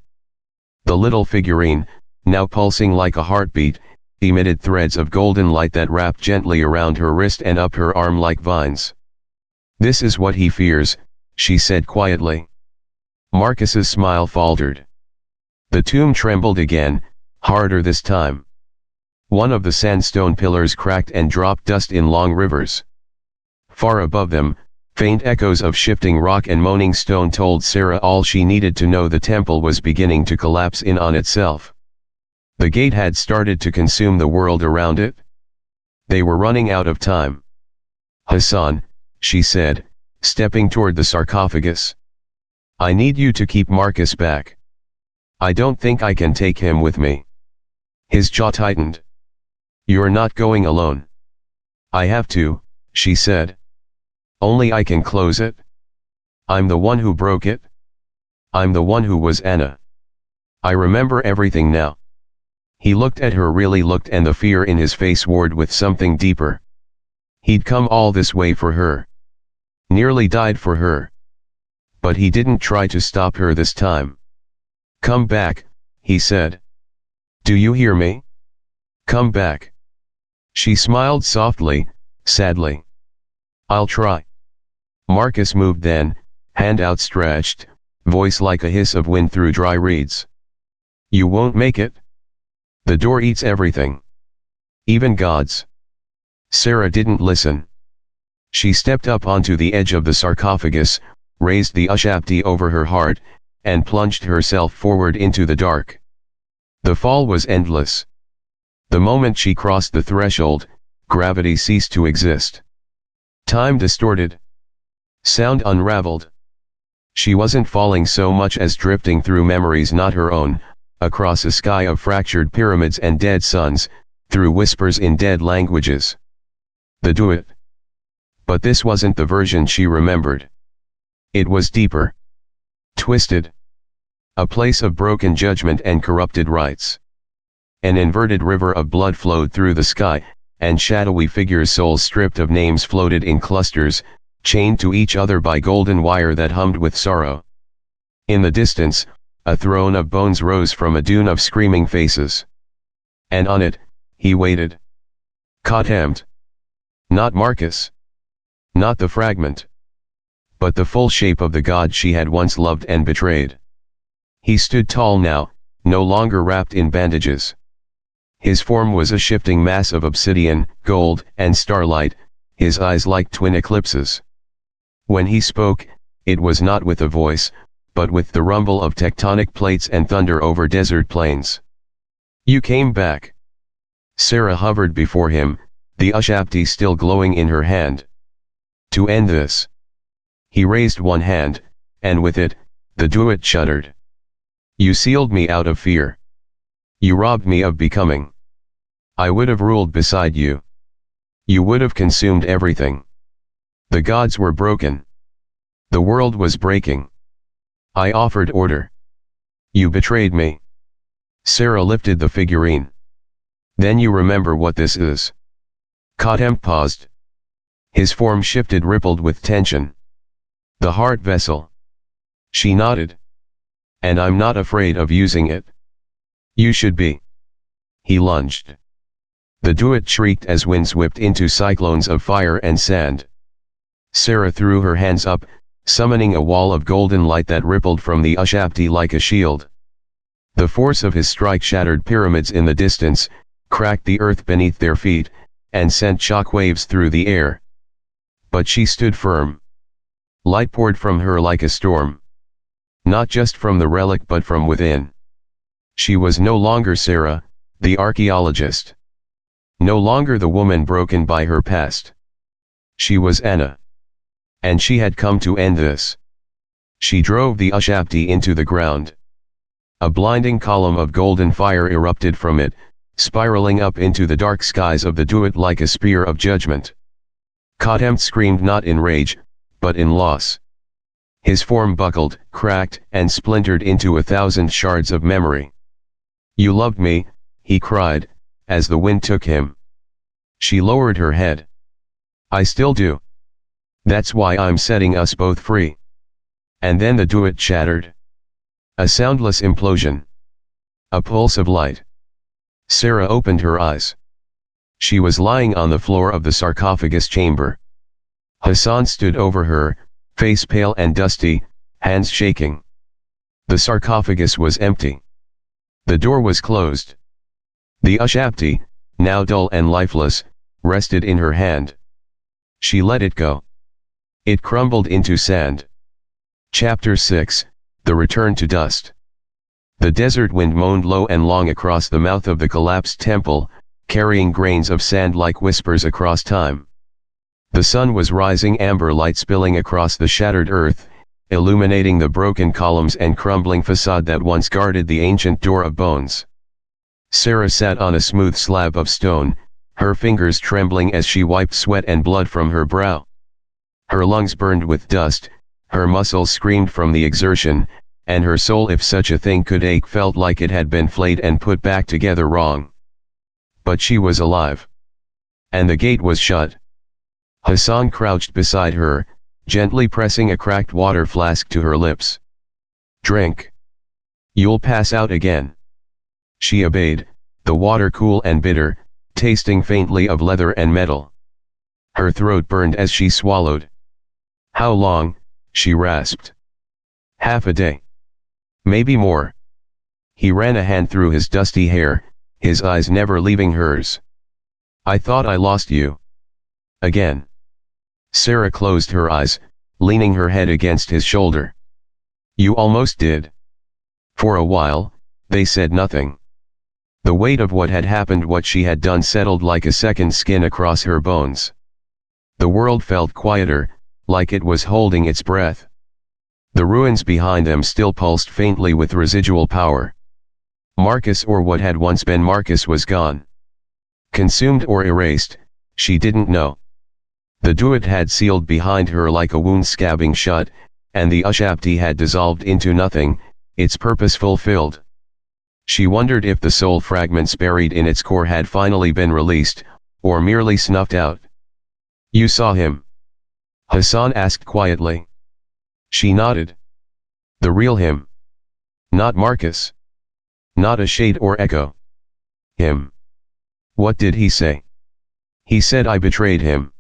A: The little figurine, now pulsing like a heartbeat, emitted threads of golden light that wrapped gently around her wrist and up her arm like vines. "This is what he fears," she said quietly. Marcus's smile faltered. The tomb trembled again, harder this time. One of the sandstone pillars cracked and dropped dust in long rivers. Far above them, faint echoes of shifting rock and moaning stone told Sarah all she needed to know: the temple was beginning to collapse in on itself. The gate had started to consume the world around it. They were running out of time. "Hassan," she said, stepping toward the sarcophagus. "I need you to keep Marcus back. I don't think I can take him with me." His jaw tightened. "You're not going alone." "I have to," she said. "Only I can close it. I'm the one who broke it. I'm the one who was Anna. I remember everything now." He looked at her, really looked, and the fear in his face warred with something deeper. He'd come all this way for her. Nearly died for her. But he didn't try to stop her this time. "Come back," he said. "Do you hear me? Come back." She smiled softly, sadly. "I'll try." Marcus moved then, hand outstretched, voice like a hiss of wind through dry reeds. "You won't make it. The door eats everything. Even gods." Sarah didn't listen. She stepped up onto the edge of the sarcophagus, raised the Ushabti over her heart, and plunged herself forward into the dark. The fall was endless. The moment she crossed the threshold, gravity ceased to exist. Time distorted. Sound unraveled. She wasn't falling so much as drifting through memories not her own, across a sky of fractured pyramids and dead suns, through whispers in dead languages. The duet. But this wasn't the version she remembered. It was deeper. Twisted. A place of broken judgment and corrupted rites. An inverted river of blood flowed through the sky, and shadowy figures, souls stripped of names, floated in clusters, chained to each other by golden wire that hummed with sorrow. In the distance, a throne of bones rose from a dune of screaming faces. And on it, he waited. Contempt. Not Marcus. Not the fragment. But the full shape of the god she had once loved and betrayed. He stood tall now, no longer wrapped in bandages. His form was a shifting mass of obsidian, gold, and starlight, his eyes like twin eclipses. When he spoke, it was not with a voice, but with the rumble of tectonic plates and thunder over desert plains. "You came back." Sarah hovered before him, the Ushabti still glowing in her hand. "To end this." He raised one hand, and with it, the duet shuddered. "You sealed me out of fear. You robbed me of becoming. I would have ruled beside you. You would have consumed everything. The gods were broken. The world was breaking. I offered order. You betrayed me." Sarah lifted the figurine. "Then you remember what this is." Contempt paused. His form shifted, rippled with tension. "The heart vessel." She nodded. "And I'm not afraid of using it." "You should be." He lunged. The duet shrieked as winds whipped into cyclones of fire and sand. Sarah threw her hands up, summoning a wall of golden light that rippled from the Ushabti like a shield. The force of his strike shattered pyramids in the distance, cracked the earth beneath their feet, and sent shock waves through the air. But she stood firm. Light poured from her like a storm. Not just from the relic but from within. She was no longer Sarah, the archaeologist. No longer the woman broken by her past. She was Anna. And she had come to end this. She drove the Ushabti into the ground. A blinding column of golden fire erupted from it, spiraling up into the dark skies of the duet like a spear of judgment. Contempt screamed not in rage, but in loss. His form buckled, cracked, and splintered into 1,000 shards of memory. You loved me, he cried, as the wind took him. She lowered her head. I still do. That's why I'm setting us both free. And then the duet shattered. A soundless implosion. A pulse of light. Sarah opened her eyes. She was lying on the floor of the sarcophagus chamber. Hassan stood over her, face pale and dusty, hands shaking. The sarcophagus was empty. The door was closed. The Ushabti, now dull and lifeless, rested in her hand. She let it go. It crumbled into sand. Chapter 6, The Return to Dust. The desert wind moaned low and long across the mouth of the collapsed temple, carrying grains of sand like whispers across time. The sun was rising, amber light spilling across the shattered earth, illuminating the broken columns and crumbling facade that once guarded the ancient door of bones. Sarah sat on a smooth slab of stone, her fingers trembling as she wiped sweat and blood from her brow. Her lungs burned with dust, her muscles screamed from the exertion, and her soul, if such a thing could ache, felt like it had been flayed and put back together wrong. But she was alive. And the gate was shut. Hassan crouched beside her, gently pressing a cracked water flask to her lips. Drink. You'll pass out again. She obeyed, the water cool and bitter, tasting faintly of leather and metal. Her throat burned as she swallowed. How long? She rasped. Half a day. Maybe more. He ran a hand through his dusty hair, his eyes never leaving hers. I thought I lost you. Again. Sarah closed her eyes, leaning her head against his shoulder. You almost did. For a while, they said nothing. The weight of what had happened, what she had done, settled like a second skin across her bones. The world felt quieter, like it was holding its breath. The ruins behind them still pulsed faintly with residual power. Marcus, or what had once been Marcus, was gone. Consumed or erased, she didn't know. The duat had sealed behind her like a wound scabbing shut, and the Ushabti had dissolved into nothing, its purpose fulfilled. She wondered if the soul fragments buried in its core had finally been released, or merely snuffed out. You saw him? Hassan asked quietly. She nodded. The real him. Not Marcus. Not a shade or echo. Him. What did he say? He said I betrayed him.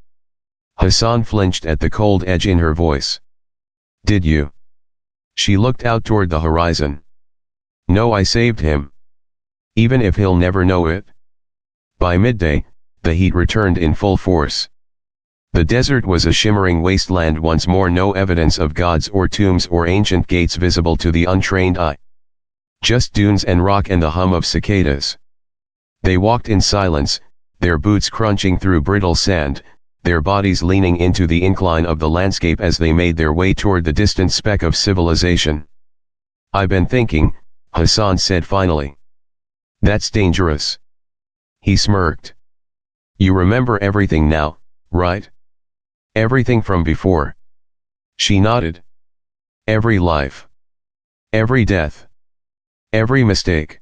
A: Hassan flinched at the cold edge in her voice. Did you? She looked out toward the horizon. No, I saved him. Even if he'll never know it. By midday, the heat returned in full force. The desert was a shimmering wasteland once more, no evidence of gods or tombs or ancient gates visible to the untrained eye. Just dunes and rock and the hum of cicadas. They walked in silence, their boots crunching through brittle sand, their bodies leaning into the incline of the landscape as they made their way toward the distant speck of civilization. I've been thinking, Hassan said finally. That's dangerous. He smirked. You remember everything now, right? Everything from before. She nodded. Every life. Every death. Every mistake.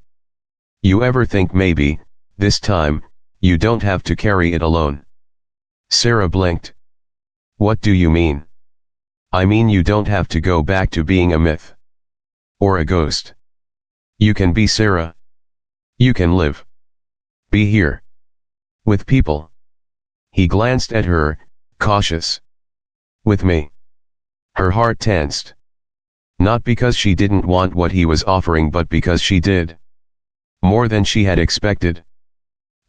A: You ever think maybe, this time, you don't have to carry it alone? Sarah blinked. What do you mean? I mean you don't have to go back to being a myth. Or a ghost. You can be Sarah. You can live. Be here. With people. He glanced at her, cautious. With me. Her heart tensed. Not because she didn't want what he was offering, but because she did. More than she had expected.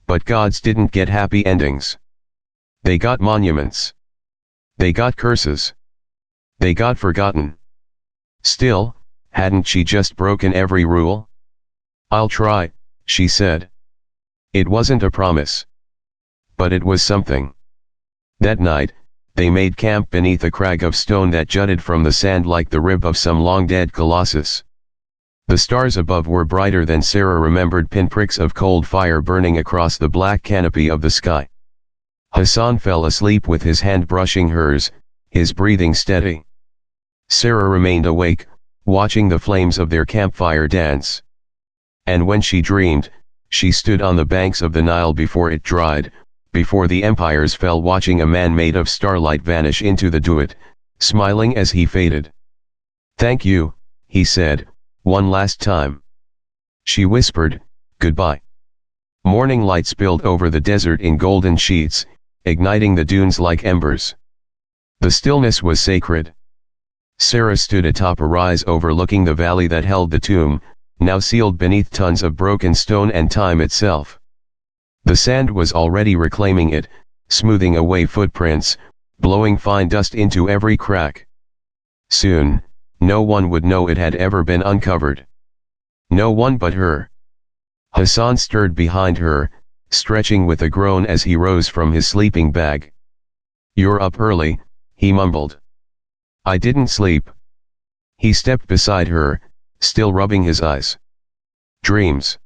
A: But gods didn't get happy endings. They got monuments. They got curses. They got forgotten. Still, hadn't she just broken every rule? I'll try, she said. It wasn't a promise. But it was something. That night, they made camp beneath a crag of stone that jutted from the sand like the rib of some long-dead colossus. The stars above were brighter than Sarah remembered, pinpricks of cold fire burning across the black canopy of the sky. Hassan fell asleep with his hand brushing hers, his breathing steady. Sarah remained awake, watching the flames of their campfire dance. And when she dreamed, she stood on the banks of the Nile before it dried, before the empires fell, watching a man made of starlight vanish into the duet, smiling as he faded. "Thank you," he said, "one last time." She whispered, "Goodbye." Morning light spilled over the desert in golden sheets, igniting the dunes like embers. The stillness was sacred. Sarah stood atop a rise overlooking the valley that held the tomb, now sealed beneath tons of broken stone and time itself. The sand was already reclaiming it, smoothing away footprints, blowing fine dust into every crack. Soon, no one would know it had ever been uncovered. No one but her. Hassan stirred behind her, stretching with a groan as he rose from his sleeping bag. "You're up early," he mumbled. "I didn't sleep." He stepped beside her, still rubbing his eyes. "Dreams?"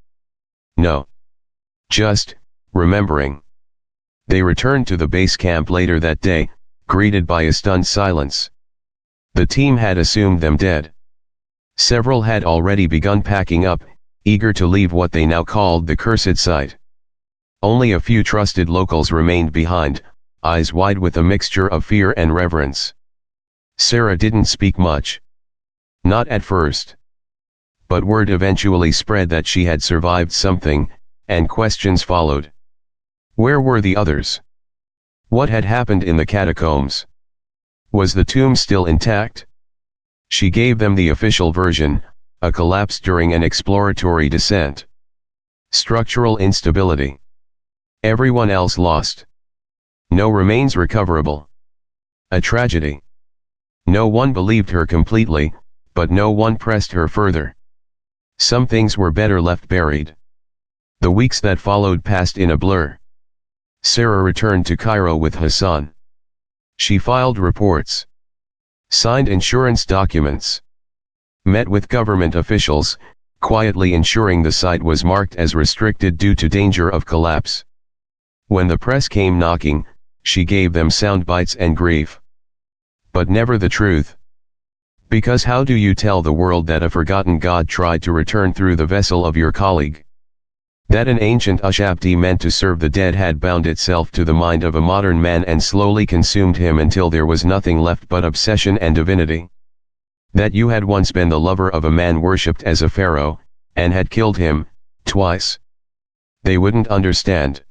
A: "No. Just, remembering." They returned to the base camp later that day, greeted by a stunned silence. The team had assumed them dead. Several had already begun packing up, eager to leave what they now called the cursed site. Only a few trusted locals remained behind, eyes wide with a mixture of fear and reverence. Sarah didn't speak much. Not at first. But word eventually spread that she had survived something, and questions followed. Where were the others? What had happened in the catacombs? Was the tomb still intact? She gave them the official version: a collapse during an exploratory descent. Structural instability. Everyone else lost. No remains recoverable. A tragedy. No one believed her completely, but no one pressed her further. Some things were better left buried. The weeks that followed passed in a blur. Sarah returned to Cairo with Hassan. She filed reports. Signed insurance documents. Met with government officials, quietly ensuring the site was marked as restricted due to danger of collapse. When the press came knocking, she gave them sound bites and grief. But never the truth. Because how do you tell the world that a forgotten god tried to return through the vessel of your colleague? That an ancient Ushabti meant to serve the dead had bound itself to the mind of a modern man and slowly consumed him until there was nothing left but obsession and divinity? That you had once been the lover of a man worshipped as a pharaoh, and had killed him, twice? They wouldn't understand.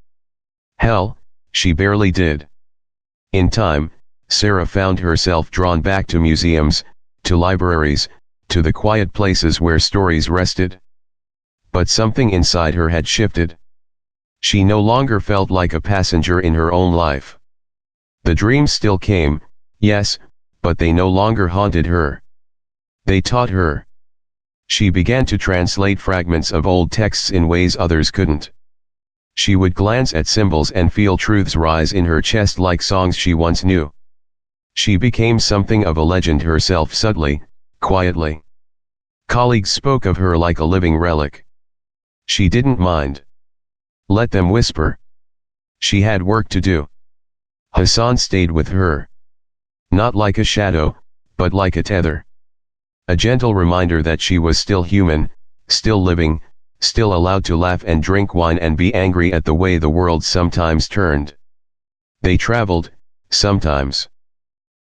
A: Hell, she barely did. In time, Sarah found herself drawn back to museums, to libraries, to the quiet places where stories rested. But something inside her had shifted. She no longer felt like a passenger in her own life. The dreams still came, yes, but they no longer haunted her. They taught her. She began to translate fragments of old texts in ways others couldn't. She would glance at symbols and feel truths rise in her chest like songs she once knew. She became something of a legend herself, subtly, quietly. Colleagues spoke of her like a living relic. She didn't mind. Let them whisper. She had work to do. Hassan stayed with her. Not like a shadow, but like a tether. A gentle reminder that she was still human, still living, still allowed to laugh and drink wine and be angry at the way the world sometimes turned. They traveled, sometimes.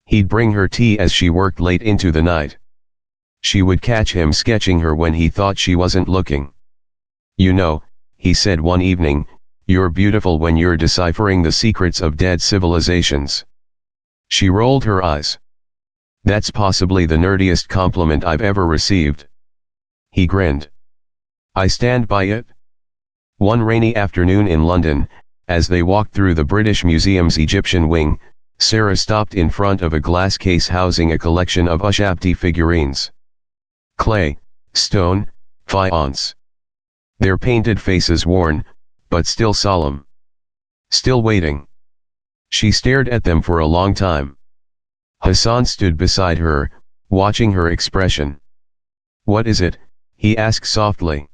A: He'd bring her tea as she worked late into the night. She would catch him sketching her when he thought she wasn't looking. "You know," he said one evening, "you're beautiful when you're deciphering the secrets of dead civilizations." She rolled her eyes. "That's possibly the nerdiest compliment I've ever received." He grinned. "I stand by it." One rainy afternoon in London, as they walked through the British Museum's Egyptian wing, Sarah stopped in front of a glass case housing a collection of Ushabti figurines. Clay, stone, faience. Their painted faces worn, but still solemn. Still waiting. She stared at them for a long time. Hassan stood beside her, watching her expression. "What is it?" he asked softly.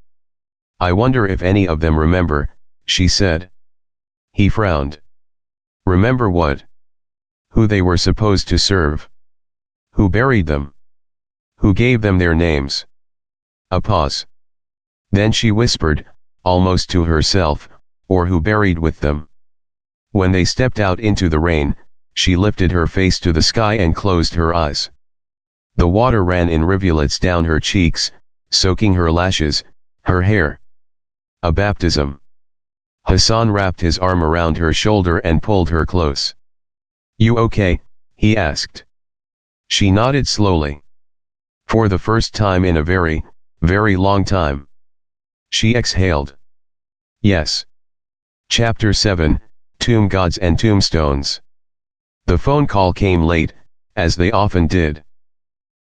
A: "I wonder if any of them remember," she said. He frowned. "Remember what?" "Who they were supposed to serve. Who buried them. Who gave them their names." A pause. Then she whispered, almost to herself, or who buried with them. When they stepped out into the rain, she lifted her face to the sky and closed her eyes. The water ran in rivulets down her cheeks, soaking her lashes, her hair. A baptism. Hassan wrapped his arm around her shoulder and pulled her close. "You okay?" he asked. She nodded slowly. For the first time in a very, very long time. She exhaled. Yes. Chapter 7, Tomb Gods and Tombstones. The phone call came late, as they often did.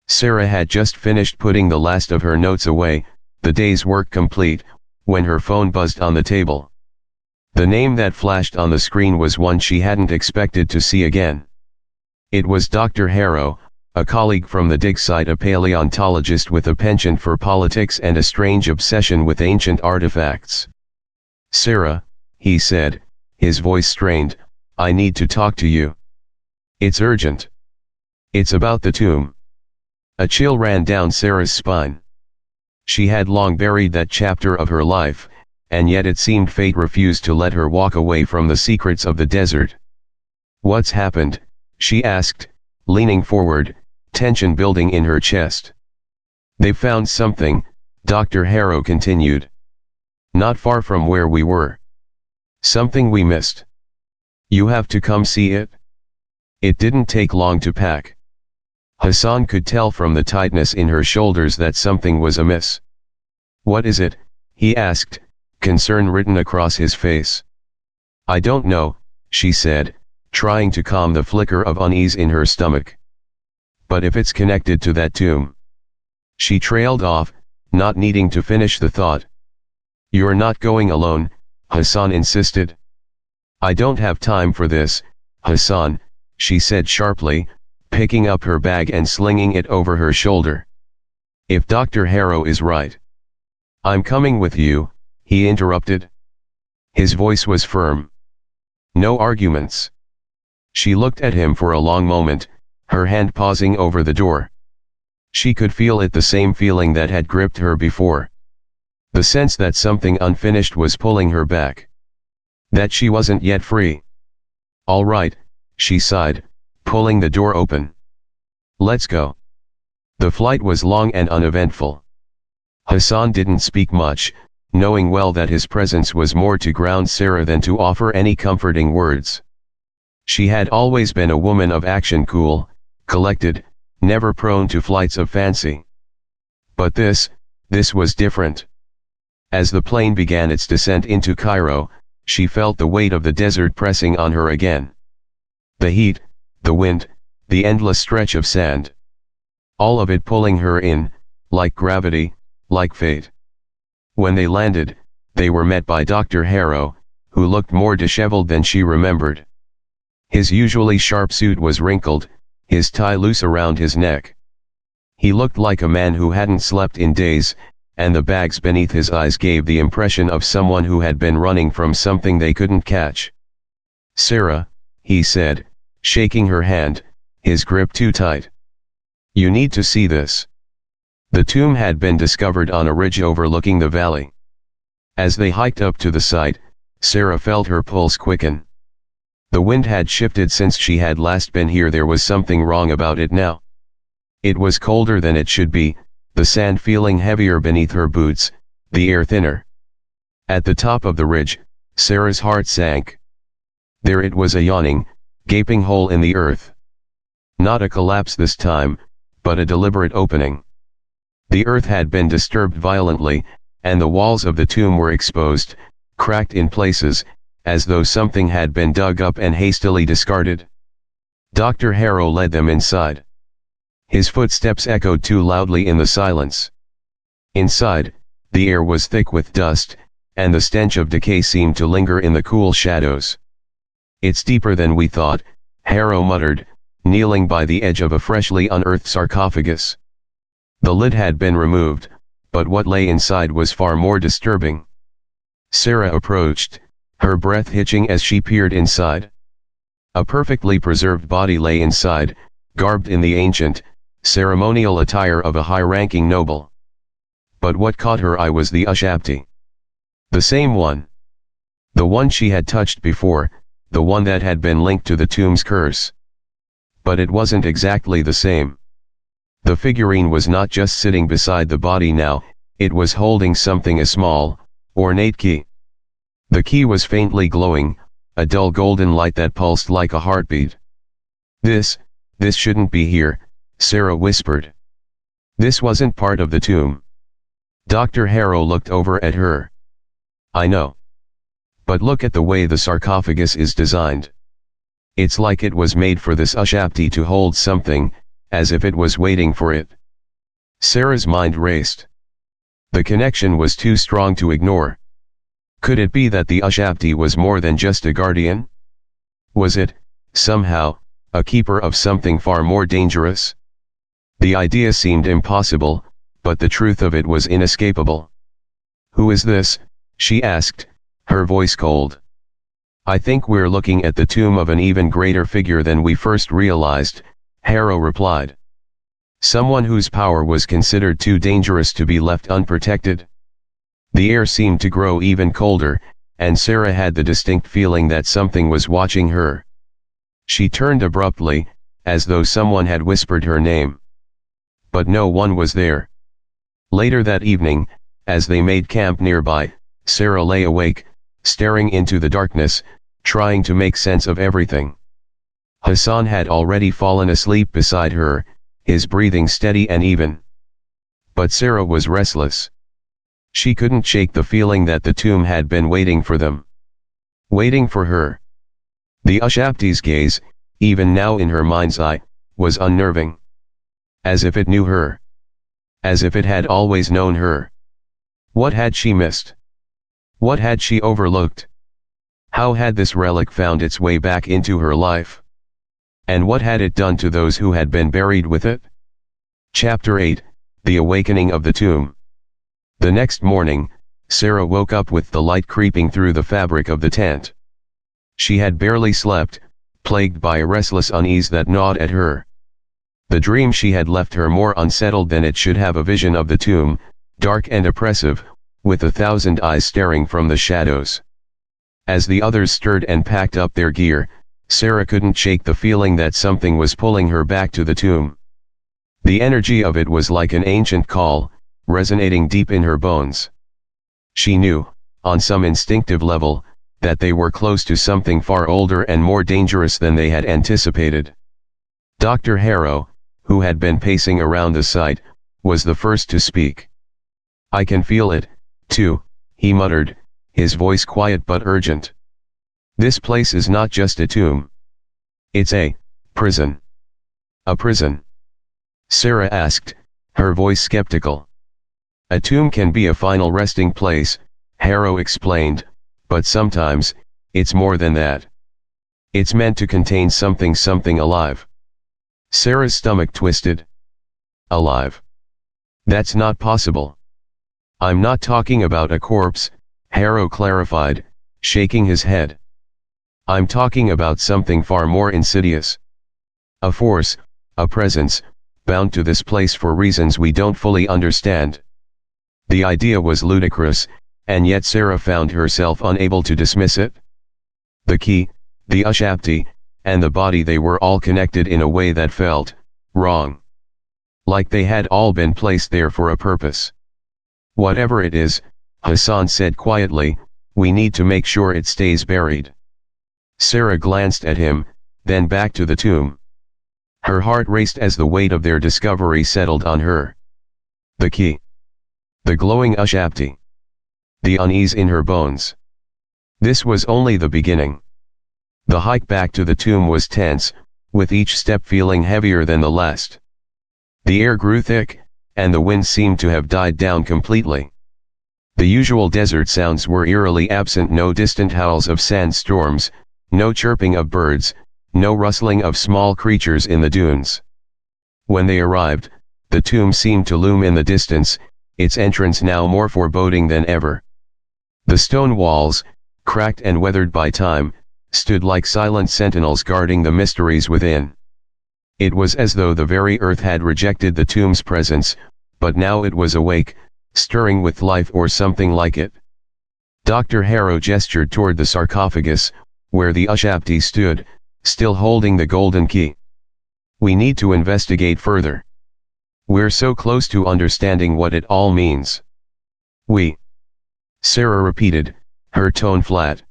A: Sarah had just finished putting the last of her notes away, the day's work complete, when her phone buzzed on the table. The name that flashed on the screen was one she hadn't expected to see again. It was Dr. Harrow, a colleague from the dig site, a paleontologist with a penchant for politics and a strange obsession with ancient artifacts. "Sarah," he said, his voice strained, "I need to talk to you. It's urgent. It's about the tomb." A chill ran down Sarah's spine. She had long buried that chapter of her life, and yet it seemed fate refused to let her walk away from the secrets of the desert. "What's happened?" she asked, leaning forward, tension building in her chest. "They found something," Dr. Harrow continued. "Not far from where we were. Something we missed. You have to come see it." It didn't take long to pack. Hassan could tell from the tightness in her shoulders that something was amiss. "What is it?" he asked, concern written across his face. "I don't know," she said, trying to calm the flicker of unease in her stomach. "But if it's connected to that tomb..." She trailed off, not needing to finish the thought. "You're not going alone," Hassan insisted. "I don't have time for this, Hassan," she said sharply, picking up her bag and slinging it over her shoulder. "If Dr. Harrow is right..." "I'm coming with you," he interrupted. His voice was firm. "No arguments." She looked at him for a long moment, her hand pausing over the door. She could feel it, the same feeling that had gripped her before. The sense that something unfinished was pulling her back. That she wasn't yet free. "All right," she sighed, pulling the door open. "Let's go." The flight was long and uneventful. Hassan didn't speak much, knowing well that his presence was more to ground Sarah than to offer any comforting words. She had always been a woman of action, cool, collected, never prone to flights of fancy. But this was different. As the plane began its descent into Cairo, she felt the weight of the desert pressing on her again. The heat, the wind, the endless stretch of sand. All of it pulling her in, like gravity, like fate. When they landed, they were met by Dr. Harrow, who looked more disheveled than she remembered. His usually sharp suit was wrinkled, his tie loose around his neck. He looked like a man who hadn't slept in days, and the bags beneath his eyes gave the impression of someone who had been running from something they couldn't catch. "Sarah," he said, shaking her hand, his grip too tight. "You need to see this." The tomb had been discovered on a ridge overlooking the valley. As they hiked up to the site, Sarah felt her pulse quicken. The wind had shifted since she had last been here. There was something wrong about it now. It was colder than it should be, the sand feeling heavier beneath her boots, the air thinner. At the top of the ridge, Sarah's heart sank. There it was, a yawning, gaping hole in the earth. Not a collapse this time, but a deliberate opening. The earth had been disturbed violently, and the walls of the tomb were exposed, cracked in places, as though something had been dug up and hastily discarded. Dr. Harrow led them inside. His footsteps echoed too loudly in the silence. Inside, the air was thick with dust, and the stench of decay seemed to linger in the cool shadows. "It's deeper than we thought," Harrow muttered, kneeling by the edge of a freshly unearthed sarcophagus. The lid had been removed, but what lay inside was far more disturbing. Sarah approached, her breath hitching as she peered inside. A perfectly preserved body lay inside, garbed in the ancient, ceremonial attire of a high-ranking noble. But what caught her eye was the Ushabti. The same one. The one she had touched before, the one that had been linked to the tomb's curse. But it wasn't exactly the same. The figurine was not just sitting beside the body now, it was holding something, a small, ornate key. The key was faintly glowing, a dull golden light that pulsed like a heartbeat. This shouldn't be here, Sarah whispered. This wasn't part of the tomb. Dr. Harrow looked over at her. I know. But look at the way the sarcophagus is designed. It's like it was made for this Ushabti to hold something, as if it was waiting for it. Sarah's mind raced. The connection was too strong to ignore. Could it be that the Ushabti was more than just a guardian? Was it, somehow, a keeper of something far more dangerous? The idea seemed impossible, but the truth of it was inescapable. Who is this? She asked, her voice cold. I think we're looking at the tomb of an even greater figure than we first realized, Harrow replied. Someone whose power was considered too dangerous to be left unprotected. The air seemed to grow even colder, and Sarah had the distinct feeling that something was watching her. She turned abruptly, as though someone had whispered her name. But no one was there. Later that evening, as they made camp nearby, Sarah lay awake, staring into the darkness, trying to make sense of everything. Hassan had already fallen asleep beside her, his breathing steady and even. But Sarah was restless. She couldn't shake the feeling that the tomb had been waiting for them. Waiting for her. The Ushabti's gaze, even now in her mind's eye, was unnerving. As if it knew her. As if it had always known her. What had she missed? What had she overlooked? How had this relic found its way back into her life? And what had it done to those who had been buried with it? Chapter 8, The Awakening of the Tomb. The next morning, Sarah woke up with the light creeping through the fabric of the tent. She had barely slept, plagued by a restless unease that gnawed at her. The dream she had left her more unsettled than it should have, a vision of the tomb, dark and oppressive, with 1,000 eyes staring from the shadows. As the others stirred and packed up their gear, Sarah couldn't shake the feeling that something was pulling her back to the tomb. The energy of it was like an ancient call, resonating deep in her bones. She knew, on some instinctive level, that they were close to something far older and more dangerous than they had anticipated. Dr. Harrow, who had been pacing around the site, was the first to speak. I can feel it, too, he muttered, his voice quiet but urgent. This place is not just a tomb. It's a prison. A prison? Sarah asked, her voice skeptical. A tomb can be a final resting place, Harrow explained, but sometimes, it's more than that. It's meant to contain something alive. Sarah's stomach twisted. Alive? That's not possible. I'm not talking about a corpse, Harrow clarified, shaking his head. I'm talking about something far more insidious. A force, a presence, bound to this place for reasons we don't fully understand. The idea was ludicrous, and yet Sarah found herself unable to dismiss it. The key, the Ushabti, and the body, they were all connected in a way that felt wrong. Like they had all been placed there for a purpose. Whatever it is, Hassan said quietly, we need to make sure it stays buried. Sarah glanced at him, then back to the tomb. Her heart raced as the weight of their discovery settled on her. The key. The glowing Ushabti. The unease in her bones. This was only the beginning. The hike back to the tomb was tense, with each step feeling heavier than the last. The air grew thick, and the wind seemed to have died down completely. The usual desert sounds were eerily absent, no distant howls of sandstorms, no chirping of birds, no rustling of small creatures in the dunes. When they arrived, the tomb seemed to loom in the distance, its entrance now more foreboding than ever. The stone walls, cracked and weathered by time, stood like silent sentinels guarding the mysteries within. It was as though the very earth had rejected the tomb's presence, but now it was awake, stirring with life or something like it. Dr. Harrow gestured toward the sarcophagus, where the Ushabti stood, still holding the golden key. We need to investigate further. We're so close to understanding what it all means. We. Sarah repeated, her tone flat.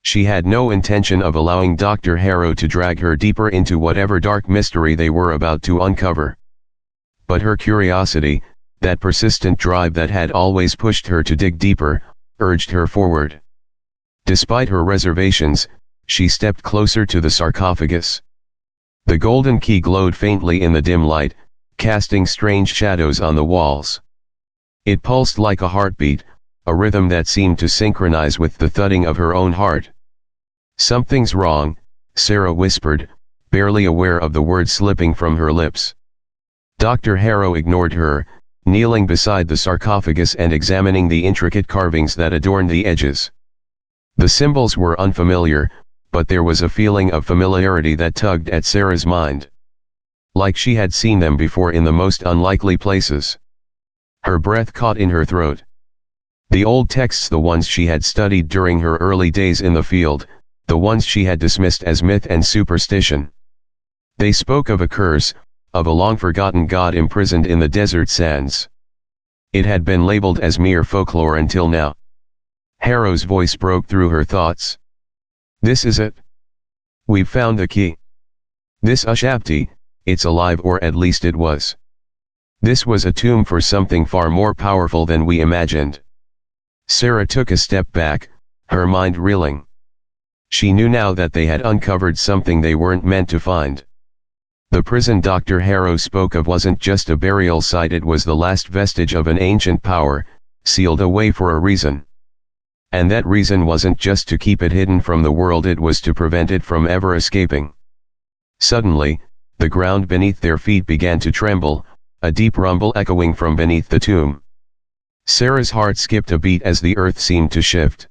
A: She had no intention of allowing Dr. Harrow to drag her deeper into whatever dark mystery they were about to uncover. But her curiosity, that persistent drive that had always pushed her to dig deeper, urged her forward. Despite her reservations, she stepped closer to the sarcophagus. The golden key glowed faintly in the dim light, casting strange shadows on the walls. It pulsed like a heartbeat, a rhythm that seemed to synchronize with the thudding of her own heart. Something's wrong, Sarah whispered, barely aware of the words slipping from her lips. Dr. Harrow ignored her, kneeling beside the sarcophagus and examining the intricate carvings that adorned the edges. The symbols were unfamiliar, but there was a feeling of familiarity that tugged at Sarah's mind. Like she had seen them before in the most unlikely places. Her breath caught in her throat. The old texts, the ones she had studied during her early days in the field, the ones she had dismissed as myth and superstition. They spoke of a curse, of a long-forgotten god imprisoned in the desert sands. It had been labeled as mere folklore until now. Harrow's voice broke through her thoughts. This is it. We've found the key. This Ushabti, it's alive, or at least it was. This was a tomb for something far more powerful than we imagined. Sarah took a step back, her mind reeling. She knew now that they had uncovered something they weren't meant to find. The prison Dr. Harrow spoke of wasn't just a burial site, it was the last vestige of an ancient power, sealed away for a reason. And that reason wasn't just to keep it hidden from the world, it was to prevent it from ever escaping. Suddenly, the ground beneath their feet began to tremble, a deep rumble echoing from beneath the tomb. Sarah's heart skipped a beat as the earth seemed to shift.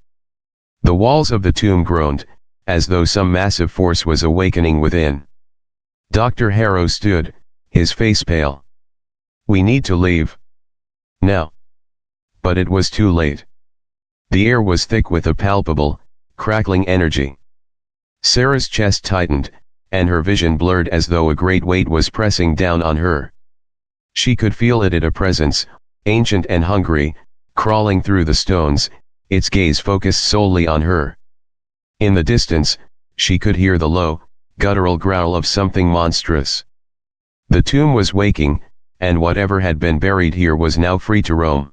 A: The walls of the tomb groaned, as though some massive force was awakening within. Dr. Harrow stood, his face pale. We need to leave. Now. But it was too late. The air was thick with a palpable, crackling energy. Sarah's chest tightened, and her vision blurred as though a great weight was pressing down on her. She could feel it, a presence, ancient and hungry, crawling through the stones, its gaze focused solely on her. In the distance, she could hear the low, guttural growl of something monstrous. The tomb was waking, and whatever had been buried here was now free to roam.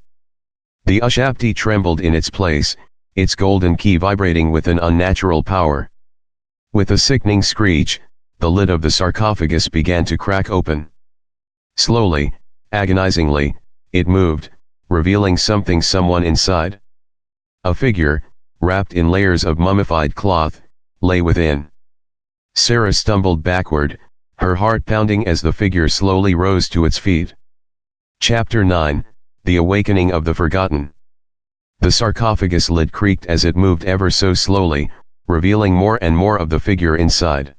A: The Ushabti trembled in its place, its golden key vibrating with an unnatural power. With a sickening screech, the lid of the sarcophagus began to crack open. Slowly, agonizingly, it moved, revealing someone inside. A figure, wrapped in layers of mummified cloth, lay within. Sarah stumbled backward, her heart pounding as the figure slowly rose to its feet. Chapter 9, The Awakening of the Forgotten. The sarcophagus lid creaked as it moved ever so slowly, revealing more and more of the figure inside.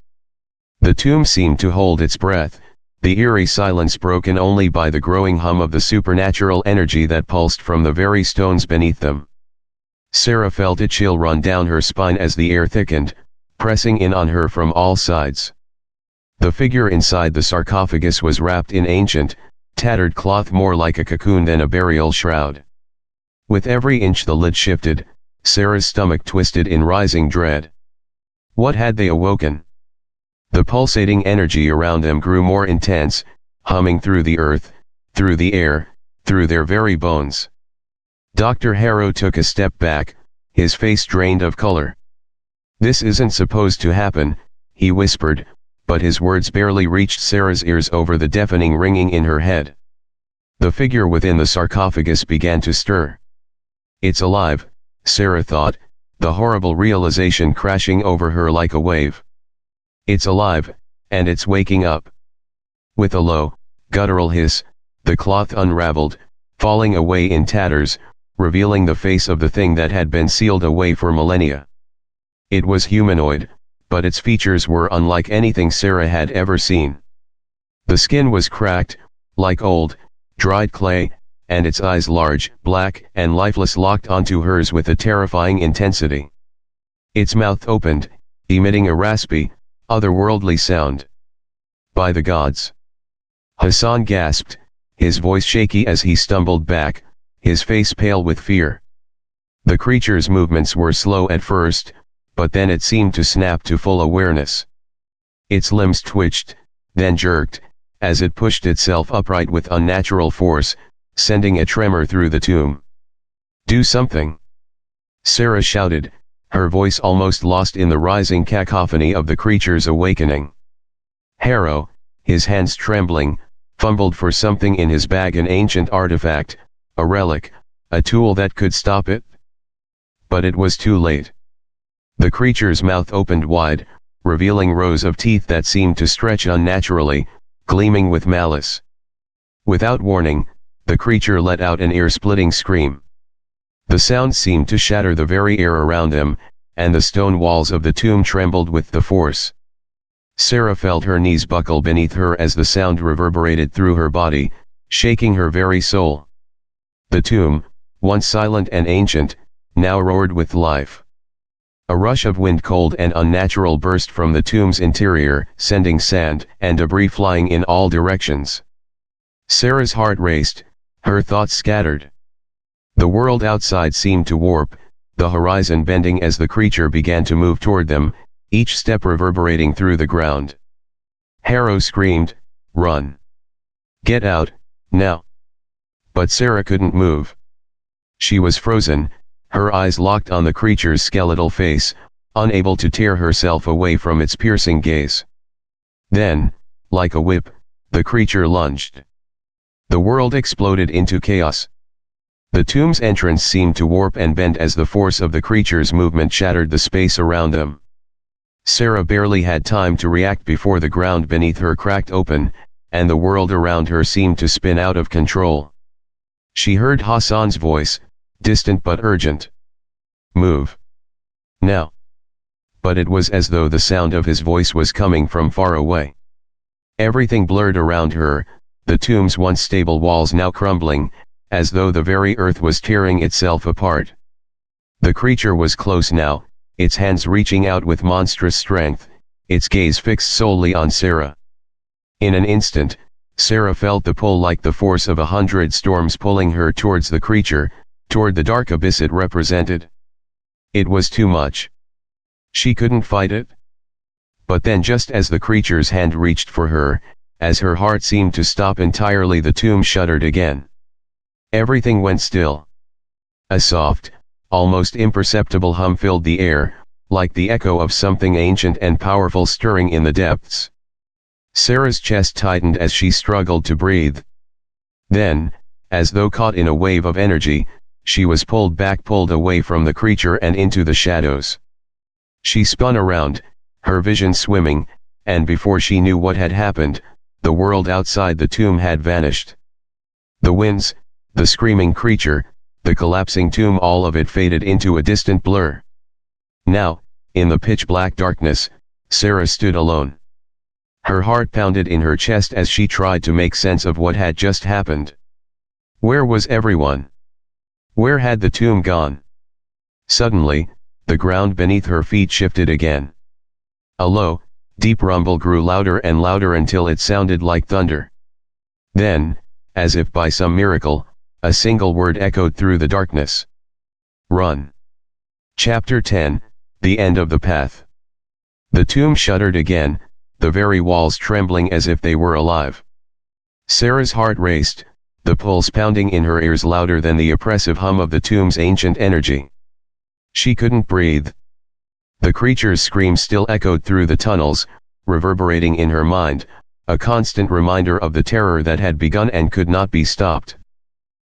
A: The tomb seemed to hold its breath, the eerie silence broken only by the growing hum of the supernatural energy that pulsed from the very stones beneath them. Sarah felt a chill run down her spine as the air thickened, pressing in on her from all sides. The figure inside the sarcophagus was wrapped in ancient, tattered cloth more like a cocoon than a burial shroud. With every inch the lid shifted, Sarah's stomach twisted in rising dread. What had they awoken? The pulsating energy around them grew more intense, humming through the earth, through the air, through their very bones. Dr. Harrow took a step back, his face drained of color. This isn't supposed to happen, he whispered, but his words barely reached Sarah's ears over the deafening ringing in her head. The figure within the sarcophagus began to stir. It's alive, Sarah thought, the horrible realization crashing over her like a wave. It's alive, and it's waking up. With a low, guttural hiss, the cloth unraveled, falling away in tatters, revealing the face of the thing that had been sealed away for millennia. It was humanoid, but its features were unlike anything Sarah had ever seen. The skin was cracked, like old, dried clay, and its eyes large, black, and lifeless locked onto hers with a terrifying intensity. Its mouth opened, emitting a raspy, otherworldly sound. "By the gods!" Hassan gasped, his voice shaky as he stumbled back, his face pale with fear. The creature's movements were slow at first, but then it seemed to snap to full awareness. Its limbs twitched, then jerked, as it pushed itself upright with unnatural force, sending a tremor through the tomb. "Do something!" Sarah shouted, her voice almost lost in the rising cacophony of the creature's awakening. Harrow, his hands trembling, fumbled for something in his bag, an ancient artifact, a relic, a tool that could stop it. But it was too late. The creature's mouth opened wide, revealing rows of teeth that seemed to stretch unnaturally, gleaming with malice. Without warning, the creature let out an ear-splitting scream. The sound seemed to shatter the very air around them, and the stone walls of the tomb trembled with the force. Sarah felt her knees buckle beneath her as the sound reverberated through her body, shaking her very soul. The tomb, once silent and ancient, now roared with life. A rush of wind, cold and unnatural, burst from the tomb's interior, sending sand and debris flying in all directions. Sarah's heart raced, her thoughts scattered. The world outside seemed to warp, the horizon bending as the creature began to move toward them, each step reverberating through the ground. Harrow screamed, "Run! Get out, now!" But Sarah couldn't move. She was frozen, her eyes locked on the creature's skeletal face, unable to tear herself away from its piercing gaze. Then, like a whip, the creature lunged. The world exploded into chaos. The tomb's entrance seemed to warp and bend as the force of the creature's movement shattered the space around them. Sarah barely had time to react before the ground beneath her cracked open, and the world around her seemed to spin out of control. She heard Hassan's voice, distant but urgent. "Move. Now." But it was as though the sound of his voice was coming from far away. Everything blurred around her, the tomb's once stable walls now crumbling, as though the very earth was tearing itself apart. The creature was close now, its hands reaching out with monstrous strength, its gaze fixed solely on Sarah. In an instant, Sarah felt the pull like the force of 100 storms pulling her towards the creature, toward the dark abyss it represented. It was too much. She couldn't fight it. But then, just as the creature's hand reached for her, as her heart seemed to stop entirely, the tomb shuddered again. Everything went still. A soft, almost imperceptible hum filled the air, like the echo of something ancient and powerful stirring in the depths. Sarah's chest tightened as she struggled to breathe. Then, as though caught in a wave of energy, she was pulled back, pulled away from the creature and into the shadows. She spun around, her vision swimming, and before she knew what had happened, the world outside the tomb had vanished. The winds, the screaming creature, the collapsing tomb, all of it faded into a distant blur. Now, in the pitch-black darkness, Sarah stood alone. Her heart pounded in her chest as she tried to make sense of what had just happened. Where was everyone? Where had the tomb gone? Suddenly, the ground beneath her feet shifted again. A low, deep rumble grew louder and louder until it sounded like thunder. Then, as if by some miracle, a single word echoed through the darkness. "Run." Chapter 10, The End of the Path. The tomb shuddered again, the very walls trembling as if they were alive. Sarah's heart raced, the pulse pounding in her ears louder than the oppressive hum of the tomb's ancient energy. She couldn't breathe. The creature's scream still echoed through the tunnels, reverberating in her mind, a constant reminder of the terror that had begun and could not be stopped.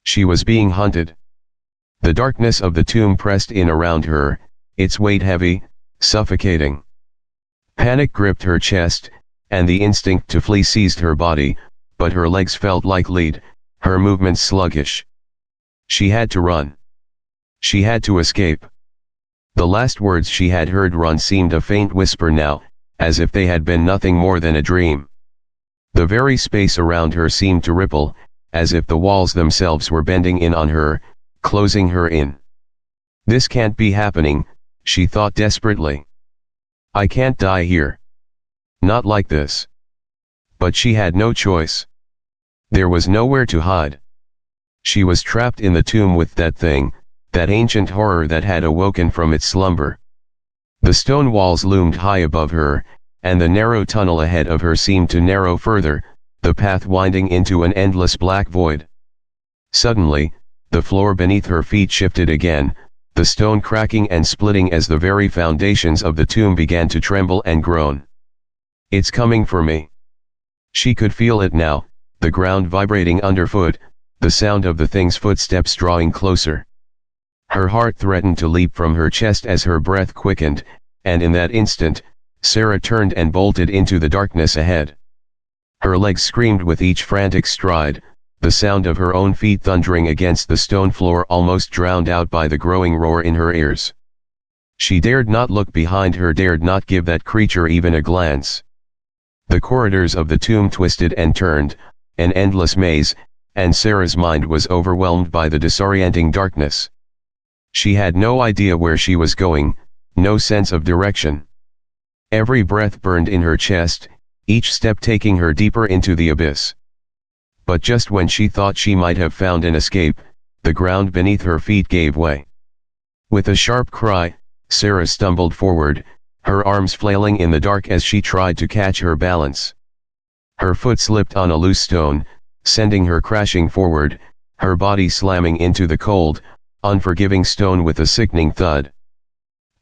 A: She was being hunted. The darkness of the tomb pressed in around her, its weight heavy, suffocating. Panic gripped her chest, and the instinct to flee seized her body, but her legs felt like lead, her movements sluggish. She had to run. She had to escape. The last words she had heard, "run," seemed a faint whisper now, as if they had been nothing more than a dream. The very space around her seemed to ripple, as if the walls themselves were bending in on her, closing her in. This can't be happening, she thought desperately. I can't die here. Not like this. But she had no choice. There was nowhere to hide. She was trapped in the tomb with that thing, that ancient horror that had awoken from its slumber. The stone walls loomed high above her, and the narrow tunnel ahead of her seemed to narrow further, the path winding into an endless black void. Suddenly, the floor beneath her feet shifted again, the stone cracking and splitting as the very foundations of the tomb began to tremble and groan. It's coming for me. She could feel it now, the ground vibrating underfoot, the sound of the thing's footsteps drawing closer. Her heart threatened to leap from her chest as her breath quickened, and in that instant, Sarah turned and bolted into the darkness ahead. Her legs screamed with each frantic stride, the sound of her own feet thundering against the stone floor almost drowned out by the growing roar in her ears. She dared not look behind her, dared not give that creature even a glance. The corridors of the tomb twisted and turned, an endless maze, and Sarah's mind was overwhelmed by the disorienting darkness. She had no idea where she was going, no sense of direction. Every breath burned in her chest, each step taking her deeper into the abyss. But just when she thought she might have found an escape, the ground beneath her feet gave way. With a sharp cry, Sarah stumbled forward, her arms flailing in the dark as she tried to catch her balance. Her foot slipped on a loose stone, sending her crashing forward, her body slamming into the cold, unforgiving stone with a sickening thud.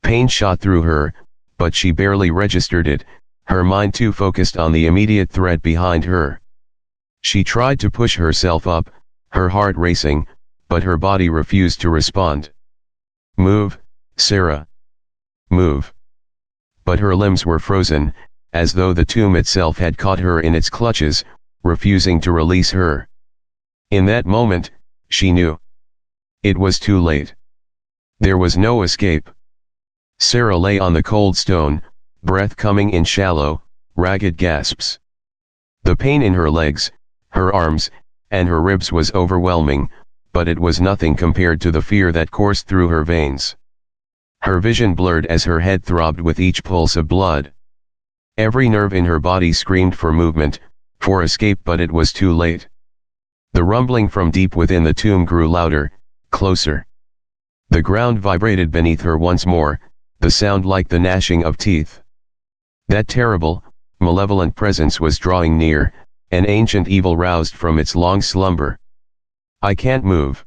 A: Pain shot through her, but she barely registered it, her mind too focused on the immediate threat behind her. She tried to push herself up, her heart racing, but her body refused to respond. Move, Sarah. Move. But her limbs were frozen, as though the tomb itself had caught her in its clutches, refusing to release her. In that moment, she knew. It was too late. There was no escape. Sarah lay on the cold stone, breath coming in shallow, ragged gasps. The pain in her legs, her arms, and her ribs was overwhelming, but it was nothing compared to the fear that coursed through her veins. Her vision blurred as her head throbbed with each pulse of blood. Every nerve in her body screamed for movement, for escape, but it was too late. The rumbling from deep within the tomb grew louder, closer. The ground vibrated beneath her once more, the sound like the gnashing of teeth. That terrible, malevolent presence was drawing near, an ancient evil roused from its long slumber. I can't move.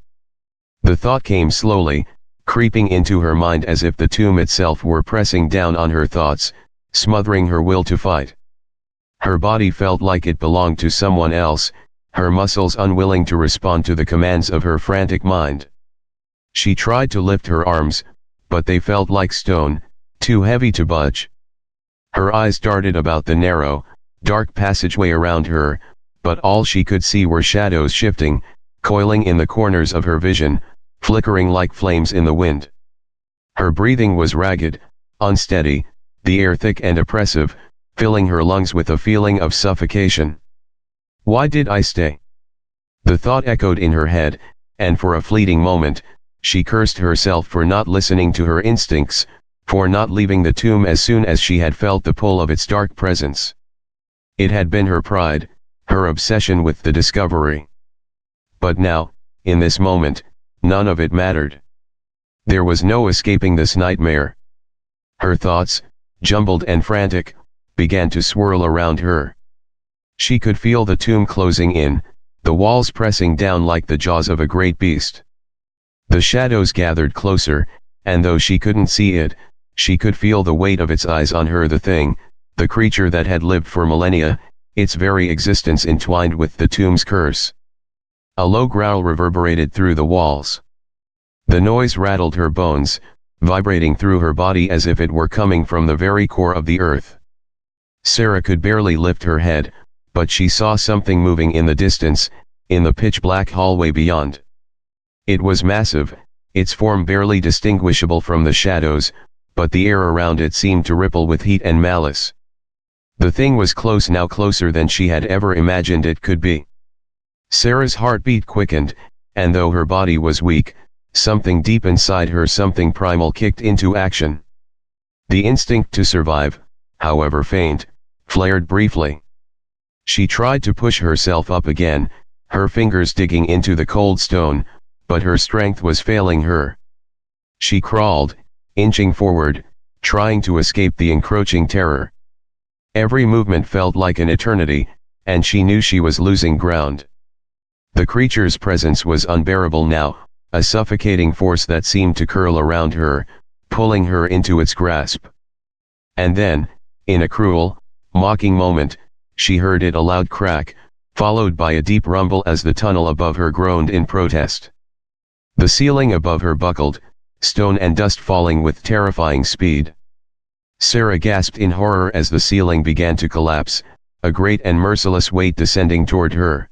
A: The thought came slowly, creeping into her mind as if the tomb itself were pressing down on her thoughts, smothering her will to fight. Her body felt like it belonged to someone else, her muscles unwilling to respond to the commands of her frantic mind. She tried to lift her arms, but they felt like stone, too heavy to budge. Her eyes darted about the narrow, dark passageway around her, but all she could see were shadows shifting, coiling in the corners of her vision, flickering like flames in the wind. Her breathing was ragged, unsteady, the air thick and oppressive, filling her lungs with a feeling of suffocation. Why did I stay? The thought echoed in her head, and for a fleeting moment, she cursed herself for not listening to her instincts, for not leaving the tomb as soon as she had felt the pull of its dark presence. It had been her pride, her obsession with the discovery. But now, in this moment, none of it mattered. There was no escaping this nightmare. Her thoughts, jumbled and frantic, began to swirl around her. She could feel the tomb closing in, the walls pressing down like the jaws of a great beast. The shadows gathered closer, and though she couldn't see it, she could feel the weight of its eyes on her, the thing, the creature that had lived for millennia, its very existence entwined with the tomb's curse. A low growl reverberated through the walls. The noise rattled her bones, vibrating through her body as if it were coming from the very core of the earth. Sarah could barely lift her head, but she saw something moving in the distance, in the pitch-black hallway beyond. It was massive, its form barely distinguishable from the shadows, but the air around it seemed to ripple with heat and malice. The thing was close now, closer than she had ever imagined it could be. Sarah's heartbeat quickened, and though her body was weak, something deep inside her, something primal, kicked into action. The instinct to survive, however faint, flared briefly. She tried to push herself up again, her fingers digging into the cold stone, but her strength was failing her. She crawled, inching forward, trying to escape the encroaching terror. Every movement felt like an eternity, and she knew she was losing ground. The creature's presence was unbearable now, a suffocating force that seemed to curl around her, pulling her into its grasp. And then, in a cruel, mocking moment, she heard it, a loud crack, followed by a deep rumble as the tunnel above her groaned in protest. The ceiling above her buckled, stone and dust falling with terrifying speed. Sarah gasped in horror as the ceiling began to collapse, a great and merciless weight descending toward her.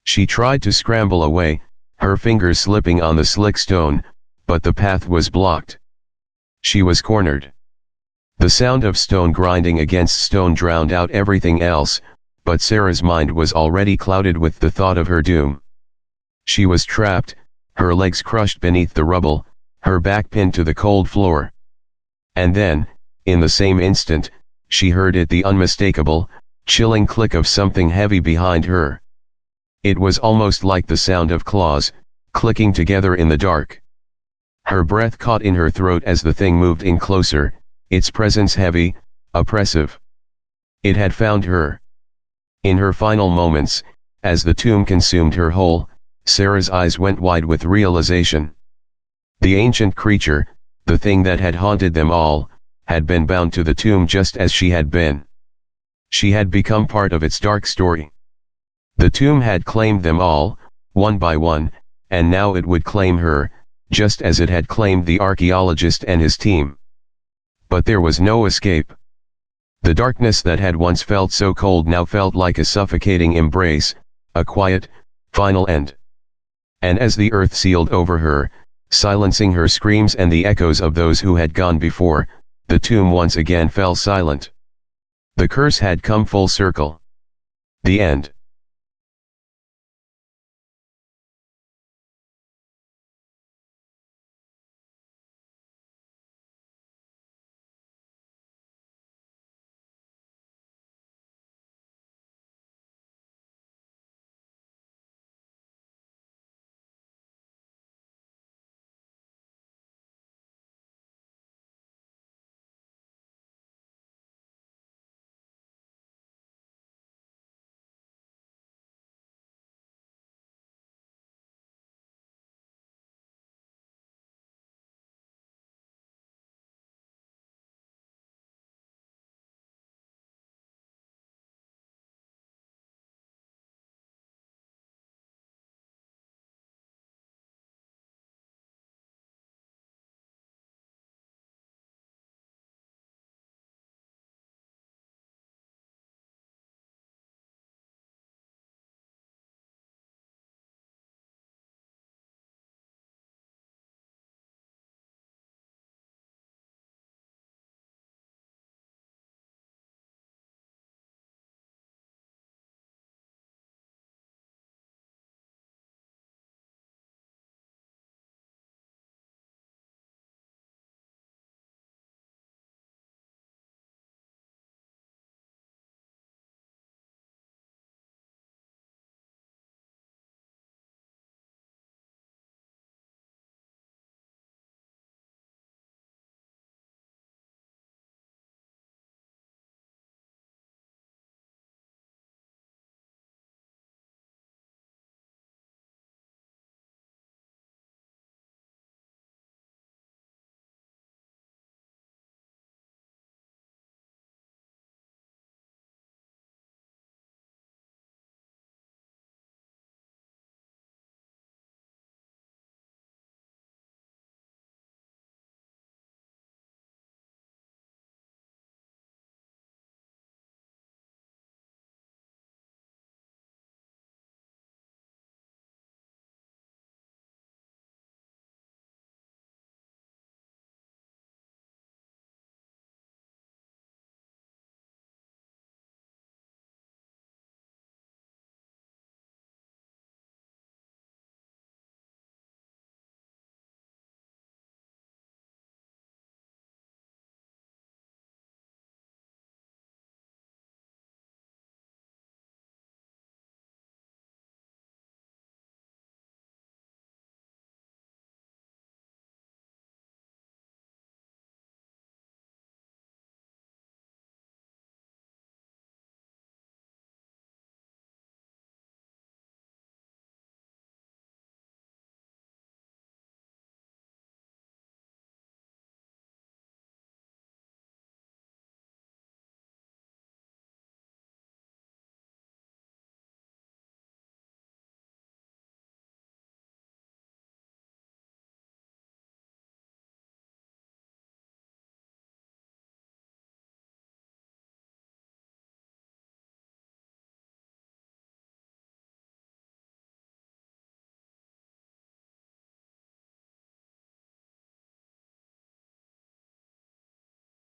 A: She tried to scramble away, her fingers slipping on the slick stone, but the path was blocked. She was cornered. The sound of stone grinding against stone drowned out everything else, but Sarah's mind was already clouded with the thought of her doom. She was trapped, her legs crushed beneath the rubble, her back pinned to the cold floor. And then, in the same instant, she heard it, the unmistakable, chilling click of something heavy behind her. It was almost like the sound of claws, clicking together in the dark. Her breath caught in her throat as the thing moved in closer, its presence heavy, oppressive. It had found her. In her final moments, as the tomb consumed her whole, Sarah's eyes went wide with realization. The ancient creature, the thing that had haunted them all, had been bound to the tomb just as she had been. She had become part of its dark story. The tomb had claimed them all, one by one, and now it would claim her, just as it had claimed the archaeologist and his team. But there was no escape. The darkness that had once felt so cold now felt like a suffocating embrace, a quiet, final end. And as the earth sealed over her, silencing her screams and the echoes of those who had gone before, the tomb once again fell silent. The curse had come full circle. The end.